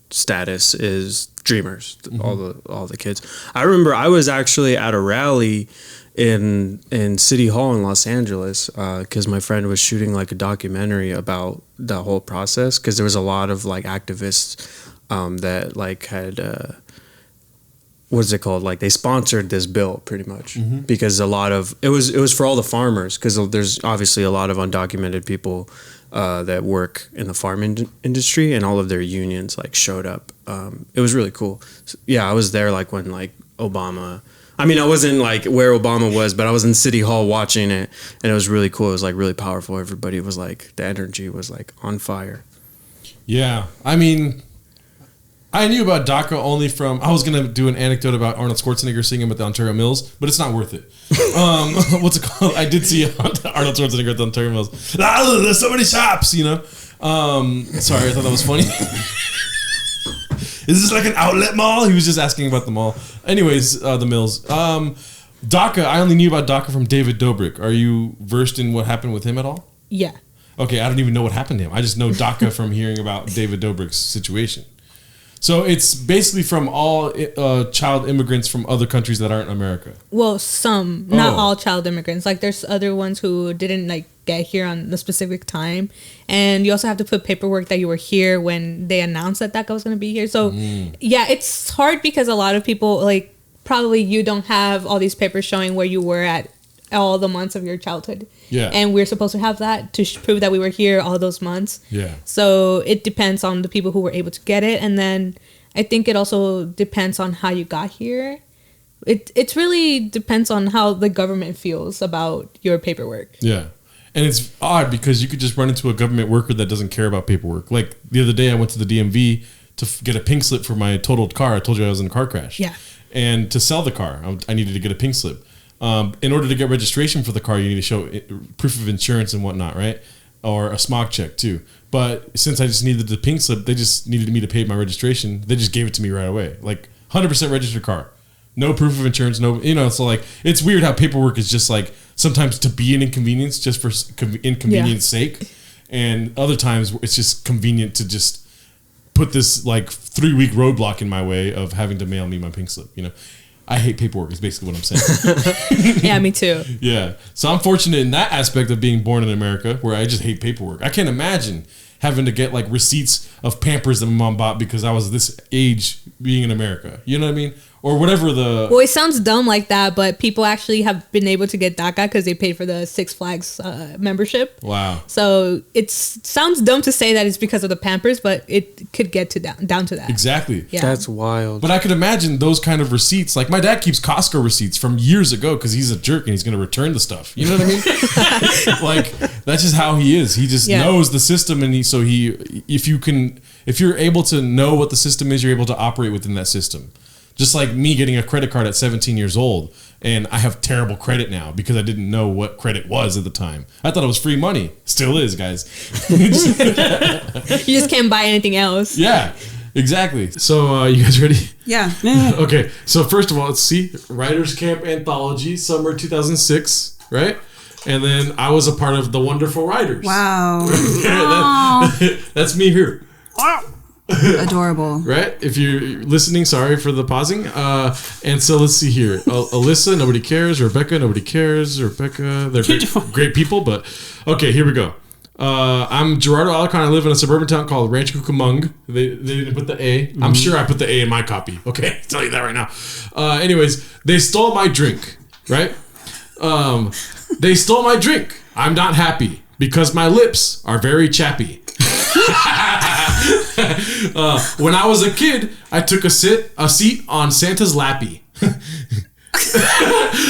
Speaker 3: status is dreamers. All the kids. I remember I was actually at a rally in City Hall in Los Angeles because my friend was shooting like a documentary about the whole process because there was a lot of like activists that like had what's it called? Like they sponsored this bill pretty much because a lot of it was for all the farmers because there's obviously a lot of undocumented people that work in the farm industry and all of their unions like showed up. It was really cool. So, yeah, I was there like when like Obama. I mean, I wasn't like where Obama was, but I was in City Hall watching it, and it was really cool. It was like really powerful. Everybody was like the energy was like on fire.
Speaker 1: Yeah, I mean, I knew about DACA only from... I was going to do an anecdote about Arnold Schwarzenegger singing at the Ontario Mills, but it's not worth it. What's it called? I did see Arnold Schwarzenegger at the Ontario Mills. There's so many shops, you know? Sorry, I thought that was funny. Is this like an outlet mall? He was just asking about the mall. Anyways, the Mills. DACA, I only knew about DACA from David Dobrik. Are you versed in what happened with him at all?
Speaker 8: Yeah.
Speaker 1: Okay, I don't even know what happened to him. I just know DACA from hearing about David Dobrik's situation. So it's basically from all child immigrants from other countries that aren't America.
Speaker 8: Well, some, not all child immigrants. Like there's other ones who didn't like get here on the specific time, and you also have to put paperwork that you were here when they announced that DACA was going to be here. So yeah, it's hard because a lot of people like probably you don't have all these papers showing where you were at all the months of your childhood.
Speaker 1: Yeah.
Speaker 8: And we're supposed to have that to prove that we were here all those months.
Speaker 1: Yeah.
Speaker 8: So it depends on the people who were able to get it. And then I think it also depends on how you got here. It really depends on how the government feels about your paperwork.
Speaker 1: Yeah. And it's odd because you could just run into a government worker that doesn't care about paperwork. Like the other day I went to the DMV to get a pink slip for my totaled car. I told you I was in a car crash.
Speaker 8: Yeah.
Speaker 1: And to sell the car, I needed to get a pink slip. In order to get registration for the car, you need to show proof of insurance and whatnot, right? Or a smog check too. But since I just needed the pink slip, they just needed me to pay my registration. They just gave it to me right away. Like 100% registered car. No proof of insurance, no, you know, so like, it's weird how paperwork is just like, sometimes to be an inconvenience just for inconvenience sake. And other times it's just convenient to just put this like 3-week roadblock in my way of having to mail me my pink slip, you know? I hate paperwork is basically what I'm saying.
Speaker 8: Yeah, me too.
Speaker 1: Yeah. So I'm fortunate in that aspect of being born in America where I just hate paperwork. I can't imagine having to get like receipts of Pampers that my mom bought because I was this age being in America. You know what I mean? or whatever the.
Speaker 8: Well, it sounds dumb like that, but people actually have been able to get DACA because they paid for the Six Flags membership.
Speaker 1: Wow.
Speaker 8: So it sounds dumb to say that it's because of the Pampers, but it could get to down to that.
Speaker 1: Exactly.
Speaker 8: Yeah.
Speaker 3: That's wild.
Speaker 1: But I could imagine those kind of receipts. Like my dad keeps Costco receipts from years ago because he's a jerk and he's going to return the stuff. You know what I mean? Like that's just how he is. He just knows the system, and if you're able to know what the system is, you're able to operate within that system. Just like me getting a credit card at 17 years old, and I have terrible credit now because I didn't know what credit was at the time. I thought it was free money. Still is, guys.
Speaker 8: You just can't buy anything else.
Speaker 1: Yeah, exactly. So you guys ready?
Speaker 9: Yeah.
Speaker 1: Okay, so first of all, let's see. Writers Camp Anthology, Summer 2006, right? And then I was a part of the Wonderful Writers.
Speaker 9: Wow.
Speaker 1: That's me here.
Speaker 9: Adorable.
Speaker 1: Right? If you're listening, sorry for the pausing. And so let's see here. Alyssa, nobody cares. Rebecca, nobody cares. Rebecca, they're great people, but okay, here we go. I'm Gerardo Alarcon. I live in a suburban town called Rancho Cucamonga. They didn't put the A. I'm sure I put the A in my copy. Okay, I'll tell you that right now. Anyways, they stole my drink, right? They stole my drink. I'm not happy because my lips are very chappy. When I was a kid, I took a seat on Santa's lappy.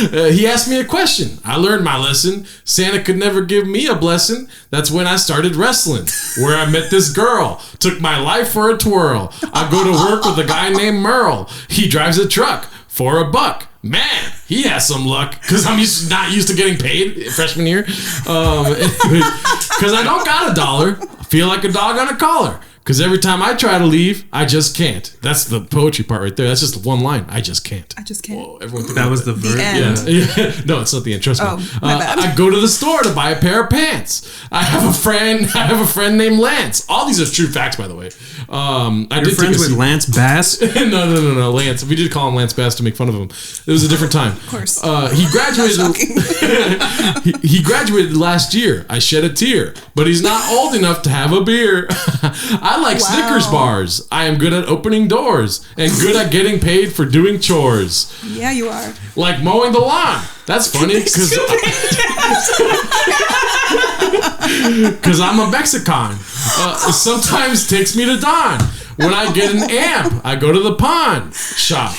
Speaker 1: He asked me a question. I learned my lesson. Santa could never give me a blessing. That's when I started wrestling, where I met this girl. Took my life for a twirl. I go to work with a guy named Merle. He drives a truck for $1. Man, he has some luck because I'm not used to getting paid freshman year. Because I don't got $1. I feel like a dog on a collar. Because every time I try to leave, I just can't. That's the poetry part right there. That's just one line. I just can't.
Speaker 9: I just can't.
Speaker 1: Whoa, everyone
Speaker 3: That was the verse.
Speaker 1: Yeah. No, it's not the end. Trust me.
Speaker 9: My bad.
Speaker 1: I go to the store to buy a pair of pants. I have a friend named Lance. All these are true facts, by the way.
Speaker 3: You're friends with Lance Bass?
Speaker 1: No, Lance. We did call him Lance Bass to make fun of him. It was a different time. Of
Speaker 9: course.
Speaker 1: He graduated. he graduated last year. I shed a tear, but he's not old enough to have a beer. I like Snickers bars. I am good at opening doors and good at getting paid for doing chores.
Speaker 9: Yeah, you are.
Speaker 1: Like mowing the lawn. That's funny because I'm a Mexican. Sometimes takes me to dawn. When I get an amp, I go to the pawn shop.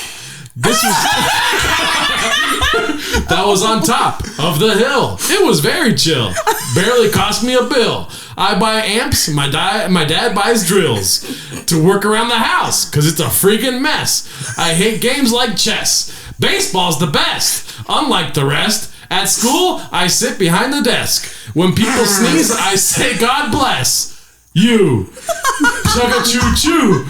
Speaker 1: That was on top of the hill. It was very chill. Barely cost me a bill. I buy amps. My dad buys drills to work around the house because it's a freaking mess. I hate games like chess. Baseball's the best. Unlike the rest. At school, I sit behind the desk. When people sneeze, I say, God bless. You. Chugga choo choo.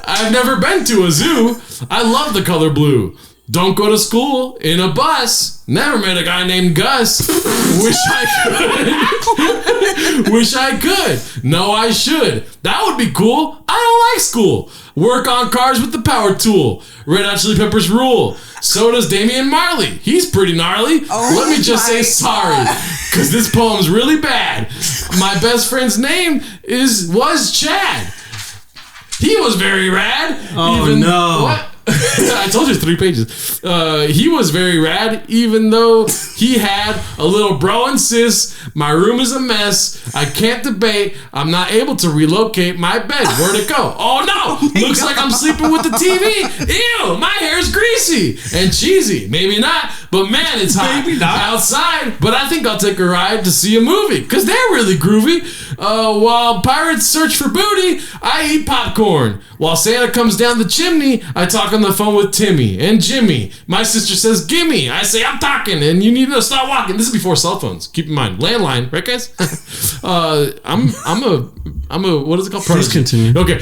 Speaker 1: I've never been to a zoo. I love the color blue. Don't go to school in a bus. Never met a guy named Gus. Wish I could. Wish I could. No, I should. That would be cool. I don't like school. Work on cars with the power tool. Red Hot Chili Peppers rule. So does Damian Marley. He's pretty gnarly. Let me just say sorry, because this poem's really bad. My best friend's name was Chad. He was very rad.
Speaker 3: Oh, no.
Speaker 1: What? I told you 3 pages. He was very rad, even though he had a little bro and sis. My room is a mess. I can't debate. I'm not able to relocate my bed. Where'd it go? Oh no! Looks like I'm sleeping with the TV. Ew! My hair's greasy and cheesy. Maybe not, but man, it's hot outside. But I think I'll take a ride to see a movie because they're really groovy. While pirates search for booty, I eat popcorn. While Santa comes down the chimney, I talk on the phone with Timmy and Jimmy. My sister says, gimme. I say, I'm talking, and you need to start walking. This is before cell phones. Keep in mind. Landline, right, guys? I'm a, what is it called?
Speaker 3: Please continue.
Speaker 1: Okay.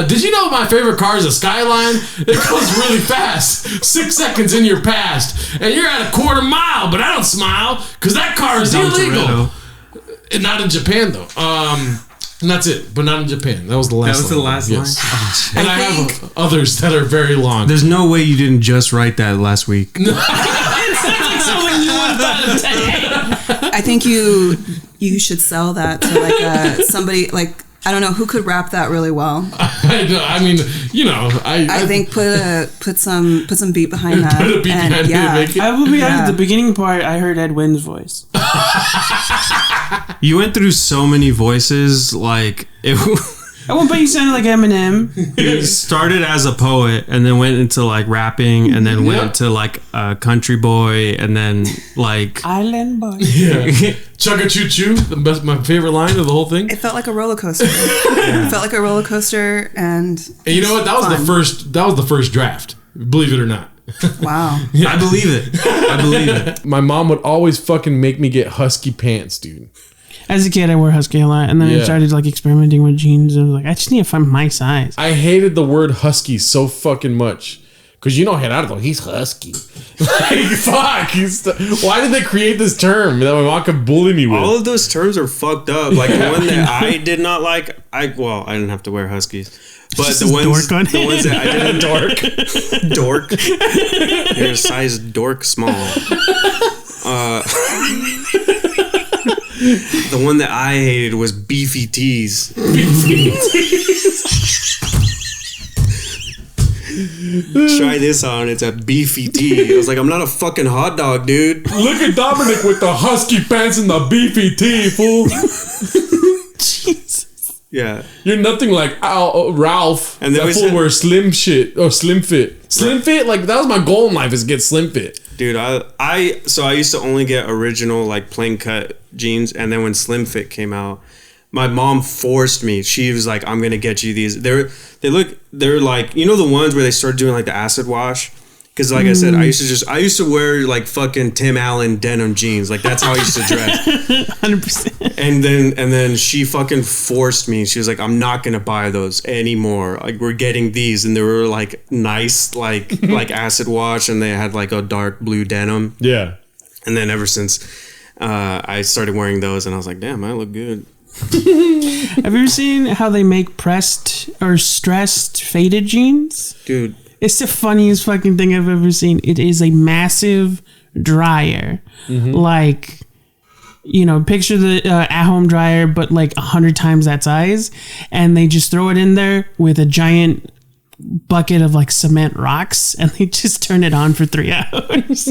Speaker 1: Did you know my favorite car is a Skyline? It goes really fast. 6 seconds in your past. And you're at a quarter mile, but I don't smile because that car is illegal. Not in Japan, though. And that's it, but not in Japan. That was the last line.
Speaker 3: That was the last line?
Speaker 1: Yes.
Speaker 3: Oh,
Speaker 1: and I have others that are very long.
Speaker 3: There's no way you didn't just write that last week.
Speaker 9: I think you should sell that to like somebody like I don't know who could rap that really well.
Speaker 1: I mean,
Speaker 9: I think put some beat behind that.
Speaker 1: Put a beat behind it and make it.
Speaker 4: I will be honest. The beginning part, I heard Ed Wynn's voice.
Speaker 3: You went through so many voices, like it.
Speaker 4: I won't bet you sounded like Eminem.
Speaker 3: He started as a poet and then went into like rapping and then went to like a country boy and then like
Speaker 4: Island boy.
Speaker 1: Yeah. Chugga choo choo. My favorite line of the whole thing.
Speaker 9: It felt like a roller coaster. It felt like a roller coaster, and
Speaker 1: you know what? That was the first. That was the first draft. Believe it or not.
Speaker 9: Wow.
Speaker 3: Yeah. I believe it.
Speaker 1: My mom would always fucking make me get husky pants, dude.
Speaker 4: As a kid, I wore husky a lot, and then I started like experimenting with jeans, and I was like, I just need to find my size.
Speaker 1: I hated the word husky so fucking much. Because Gerardo, he's husky. Like, fuck. Why did they create this term that my mom could bully me with?
Speaker 2: All of those terms are fucked up. Like the one that I did not like, I didn't have to wear huskies. But the ones that I didn't dork. You're a size dork small. The one that I hated was beefy tees. Try this on. It's a beefy tee. I was like, I'm not a fucking hot dog, dude.
Speaker 1: Look at Dominic with the husky pants and the beefy tee, fool.
Speaker 4: Jesus.
Speaker 2: Yeah.
Speaker 1: You're nothing like Ralph.
Speaker 2: And
Speaker 1: that fool wears slim shit or slim fit. Slim fit, like that was my goal in life, is get slim fit.
Speaker 2: Dude, I used to only get original like plain cut jeans, and then when Slim Fit came out, my mom forced me. She was like, "I'm gonna get you these." They're like, you know, the ones where they started doing like the acid wash. Because like I said, I used to wear like fucking Tim Allen denim jeans. Like that's how I used to dress.
Speaker 4: 100%.
Speaker 2: And then she fucking forced me. She was like, I'm not gonna buy those anymore. Like we're getting these, and they were like nice, like acid wash, and they had like a dark blue denim.
Speaker 1: Yeah.
Speaker 2: And then ever since I started wearing those, and I was like, damn, I look good.
Speaker 4: Have you ever seen how they make pressed or stressed faded jeans?
Speaker 2: Dude.
Speaker 4: It's the funniest fucking thing I've ever seen. It is a massive dryer. Like, you know, picture the at-home dryer, but like 100 times that size. And they just throw it in there with a giant bucket of like cement rocks, and they just turn it on for 3 hours.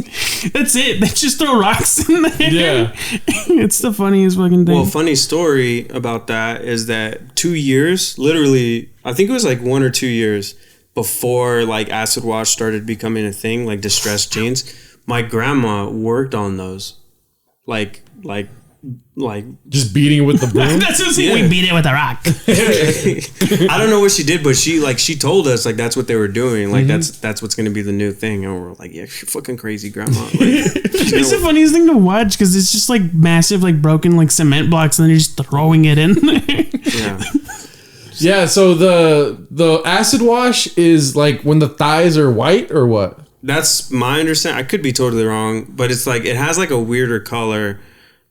Speaker 4: That's it. They just throw rocks in there.
Speaker 1: Yeah.
Speaker 4: It's the funniest fucking thing.
Speaker 2: Well, funny story about that is that 2 years, literally, I think it was like 1 or 2 years before like acid wash started becoming a thing, like distressed jeans, my grandma worked on those. Like
Speaker 1: just beating it with the broom.
Speaker 4: That's what we beat it with a rock.
Speaker 2: I don't know what she did, but she told us like that's what they were doing. Like that's what's gonna be the new thing. And we're like, yeah, you're fucking crazy, grandma. Like,
Speaker 4: it's the funniest thing to watch because it's just like massive, like broken like cement blocks, and then you're just throwing it in there.
Speaker 2: Yeah.
Speaker 1: Yeah, so the acid wash is like when the thighs are white or what?
Speaker 2: That's my understanding. I could be totally wrong, but it's like it has like a weirder color.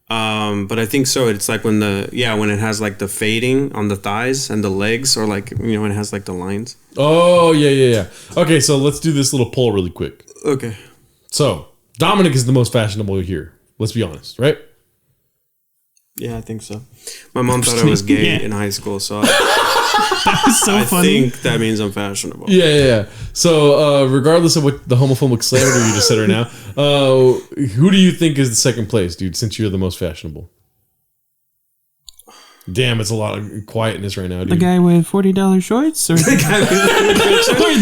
Speaker 2: But I think so. It's like when it has like the fading on the thighs and the legs, or like, you know, when it has like the lines.
Speaker 1: Oh, yeah. Okay, so let's do this little poll really quick.
Speaker 2: Okay.
Speaker 1: So, Dominic is the most fashionable here. Let's be honest, right?
Speaker 2: Yeah, I think so. My mom thought I was gay in high school, so I
Speaker 4: funny.
Speaker 2: think that means I'm fashionable.
Speaker 1: Yeah. So, regardless of what the homophobic slander you just said right now, who do you think is the second place, dude, since you're the most fashionable? Damn, it's a lot of quietness right now, dude.
Speaker 4: The guy with $40 shorts? Or the guy with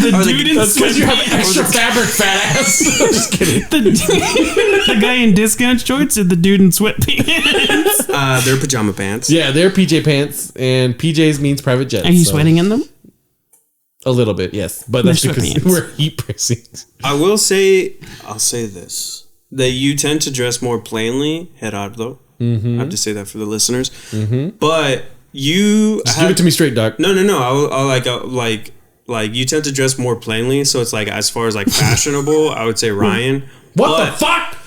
Speaker 4: the dude in
Speaker 1: that's because you have extra fabric, fat ass. Just kidding.
Speaker 4: The guy in discount shorts or the dude in sweatpants?
Speaker 2: They're pajama pants.
Speaker 1: Yeah, they're PJ pants, and PJs means private jets.
Speaker 4: Are you sweating in them?
Speaker 1: A little bit, yes. But that's because we're heat pressing.
Speaker 2: I'll say this. That you tend to dress more plainly, Gerardo. I have to say that for the listeners. But you
Speaker 1: give it to me straight, Doc.
Speaker 2: No. I'll like you tend to dress more plainly, so it's like as far as like fashionable, I would say Ryan.
Speaker 1: What the fuck?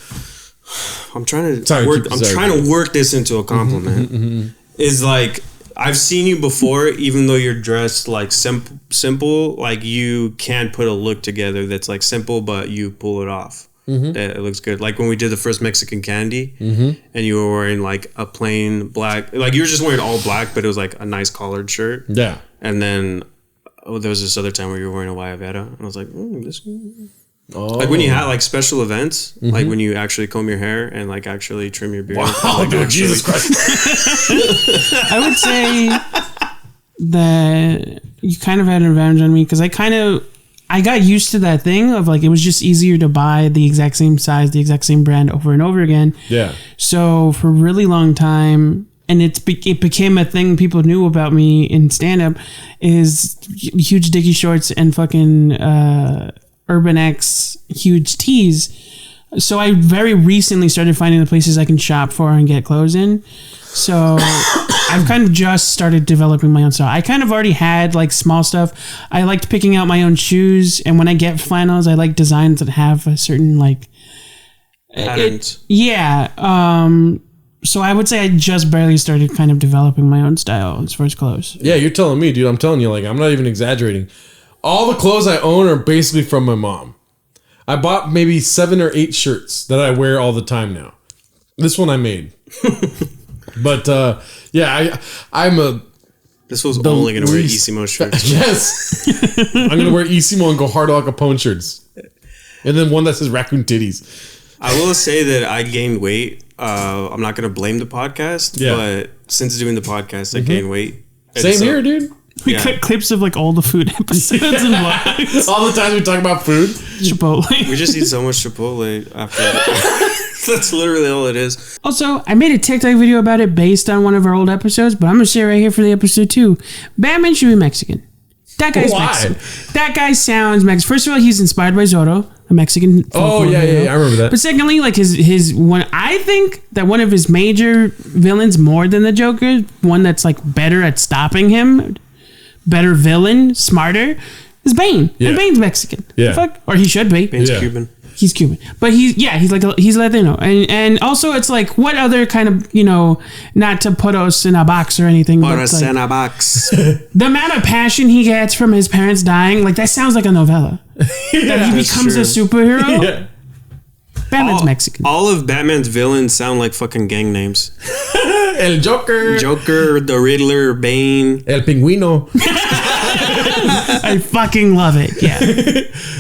Speaker 2: I'm trying to work this into a compliment. Is like I've seen you before, even though you're dressed like simple, like you can put a look together that's like simple, but you pull it off. It looks good. Like when we did the first Mexican Candy, and you were wearing like a plain black, like you were just wearing all black, but it was like a nice collared shirt.
Speaker 1: Yeah.
Speaker 2: And then there was this other time where you were wearing a Guayabera, and I was like, this. Like when you had like special events, like when you actually comb your hair and like actually trim your beard.
Speaker 1: Oh,
Speaker 2: like,
Speaker 1: dude, Jesus Christ!
Speaker 4: I would say that you kind of had an advantage on me because I got used to that thing of like it was just easier to buy the exact same size, the exact same brand over and over again.
Speaker 1: Yeah.
Speaker 4: So for a really long time, and it became a thing people knew about me in stand up, is huge Dickie shorts and fucking Urban X huge tees. So I very recently started finding the places I can shop for and get clothes in. So I've kind of just started developing my own style. I kind of already had like small stuff. I liked picking out my own shoes, and when I get flannels, I like designs that have a certain like
Speaker 2: patterns.
Speaker 4: So I would say I just barely started kind of developing my own style as far as clothes.
Speaker 1: Yeah, you're telling me, dude. I'm telling you, like, I'm not even exaggerating. All the clothes I own are basically from my mom. I bought maybe 7 or 8 shirts that I wear all the time now. This one I made. But yeah, I'm a.
Speaker 2: This was only going to wear Isimo shirts.
Speaker 1: Yes, I'm going to wear Isimo and go hard Al Capone shirts, and then one that says raccoon titties.
Speaker 2: I will say that I gained weight. I'm not going to blame the podcast, but since doing the podcast, I gained weight. And
Speaker 1: Same here, dude.
Speaker 4: We cut clips of like all the food episodes and vlogs.
Speaker 1: All the times we talk about food.
Speaker 4: Chipotle.
Speaker 2: We just eat so much Chipotle after. That's literally all it is.
Speaker 4: Also, I made a TikTok video about it based on one of our old episodes, but I'm gonna say right here for the episode too. Batman should be Mexican. That guy's Mexican. That guy sounds Mexican. First of all, he's inspired by Zorro, a Mexican.
Speaker 1: Oh yeah, I remember that.
Speaker 4: But secondly, like his one, I think that one of his major villains, more than the Joker, one that's like better at stopping him, better villain, smarter, is Bane.
Speaker 1: Yeah.
Speaker 4: And Bane's Mexican.
Speaker 1: Yeah.
Speaker 4: Fuck, or he should be.
Speaker 2: Bane's Cuban.
Speaker 4: He's Cuban, but he's Latino, and also it's like what other kind of not to put us in a box or anything,
Speaker 2: Put
Speaker 4: but
Speaker 2: us in a box.
Speaker 4: The amount of passion he gets from his parents dying, like that sounds like a novella. That he becomes a superhero.
Speaker 1: Yeah.
Speaker 4: Batman's Mexican.
Speaker 2: All of Batman's villains sound like fucking gang names.
Speaker 1: El Joker,
Speaker 2: the Riddler, Bane,
Speaker 1: El Pingüino.
Speaker 4: I fucking love it. Yeah,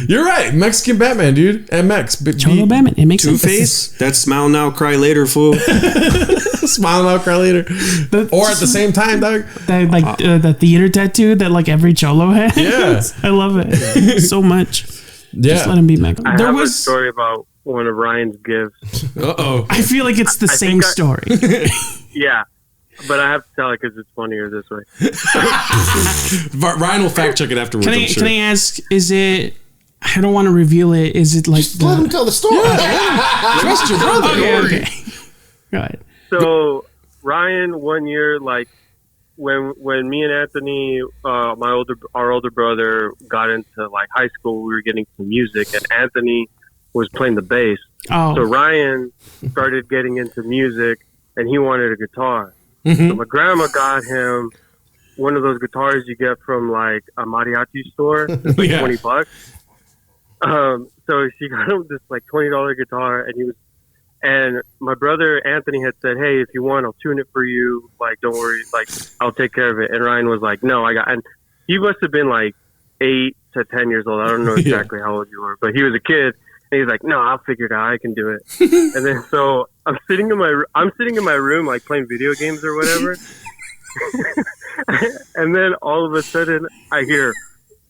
Speaker 1: you're right. Mexican Batman, dude, and Mex.
Speaker 4: Cholo Batman. It makes sense.
Speaker 2: Two-Face. That's smile now, cry later, fool.
Speaker 1: Smile now, cry later. Or at the same time, dog.
Speaker 4: The theater tattoo that like every cholo has.
Speaker 1: Yeah,
Speaker 4: I love it so much.
Speaker 1: Yeah,
Speaker 4: just let him be Mexican.
Speaker 10: I have a story about one of Ryan's gifts.
Speaker 4: I feel like it's the same story.
Speaker 10: Yeah. But I have to tell it because it's funnier this way.
Speaker 1: Ryan will fact check it afterwards.
Speaker 4: Can I ask? Is it? I don't want to reveal it. Is it like?
Speaker 7: Let him tell the story.
Speaker 1: Trust your brother.
Speaker 4: Okay. Go ahead.
Speaker 10: So Ryan, one year, like when me and Anthony, our older brother, got into like high school, we were getting some music, and Anthony was playing the bass.
Speaker 4: Oh.
Speaker 10: So Ryan started getting into music, and he wanted a guitar.
Speaker 1: Mm-hmm.
Speaker 10: So my grandma got him one of those guitars you get from like a mariachi store. It's like $20. So she got him this like $20 guitar, and my brother Anthony had said, "Hey, if you want, I'll tune it for you. Like, don't worry, like I'll take care of it." And Ryan was like, "No, and he must have been like 8 to 10 years old. I don't know exactly how old you were, but he was a kid. And he's like, "No, I'll figure it out. I can do it." And then so I'm sitting in my room like playing video games or whatever. And then all of a sudden I hear,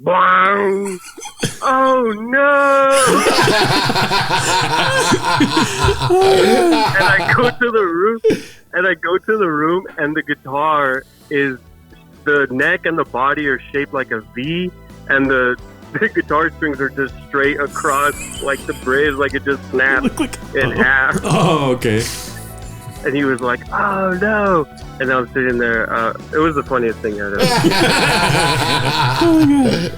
Speaker 10: "Bang!" Oh no! And I go to the room, and the guitar is, the neck and the body are shaped like a V, and the guitar strings are just straight across like the bridge, like it just snapped in half.
Speaker 2: Oh, okay.
Speaker 10: And he was like, "Oh no!" And I'm sitting there. It was the funniest thing I'd ever.
Speaker 4: Oh my god.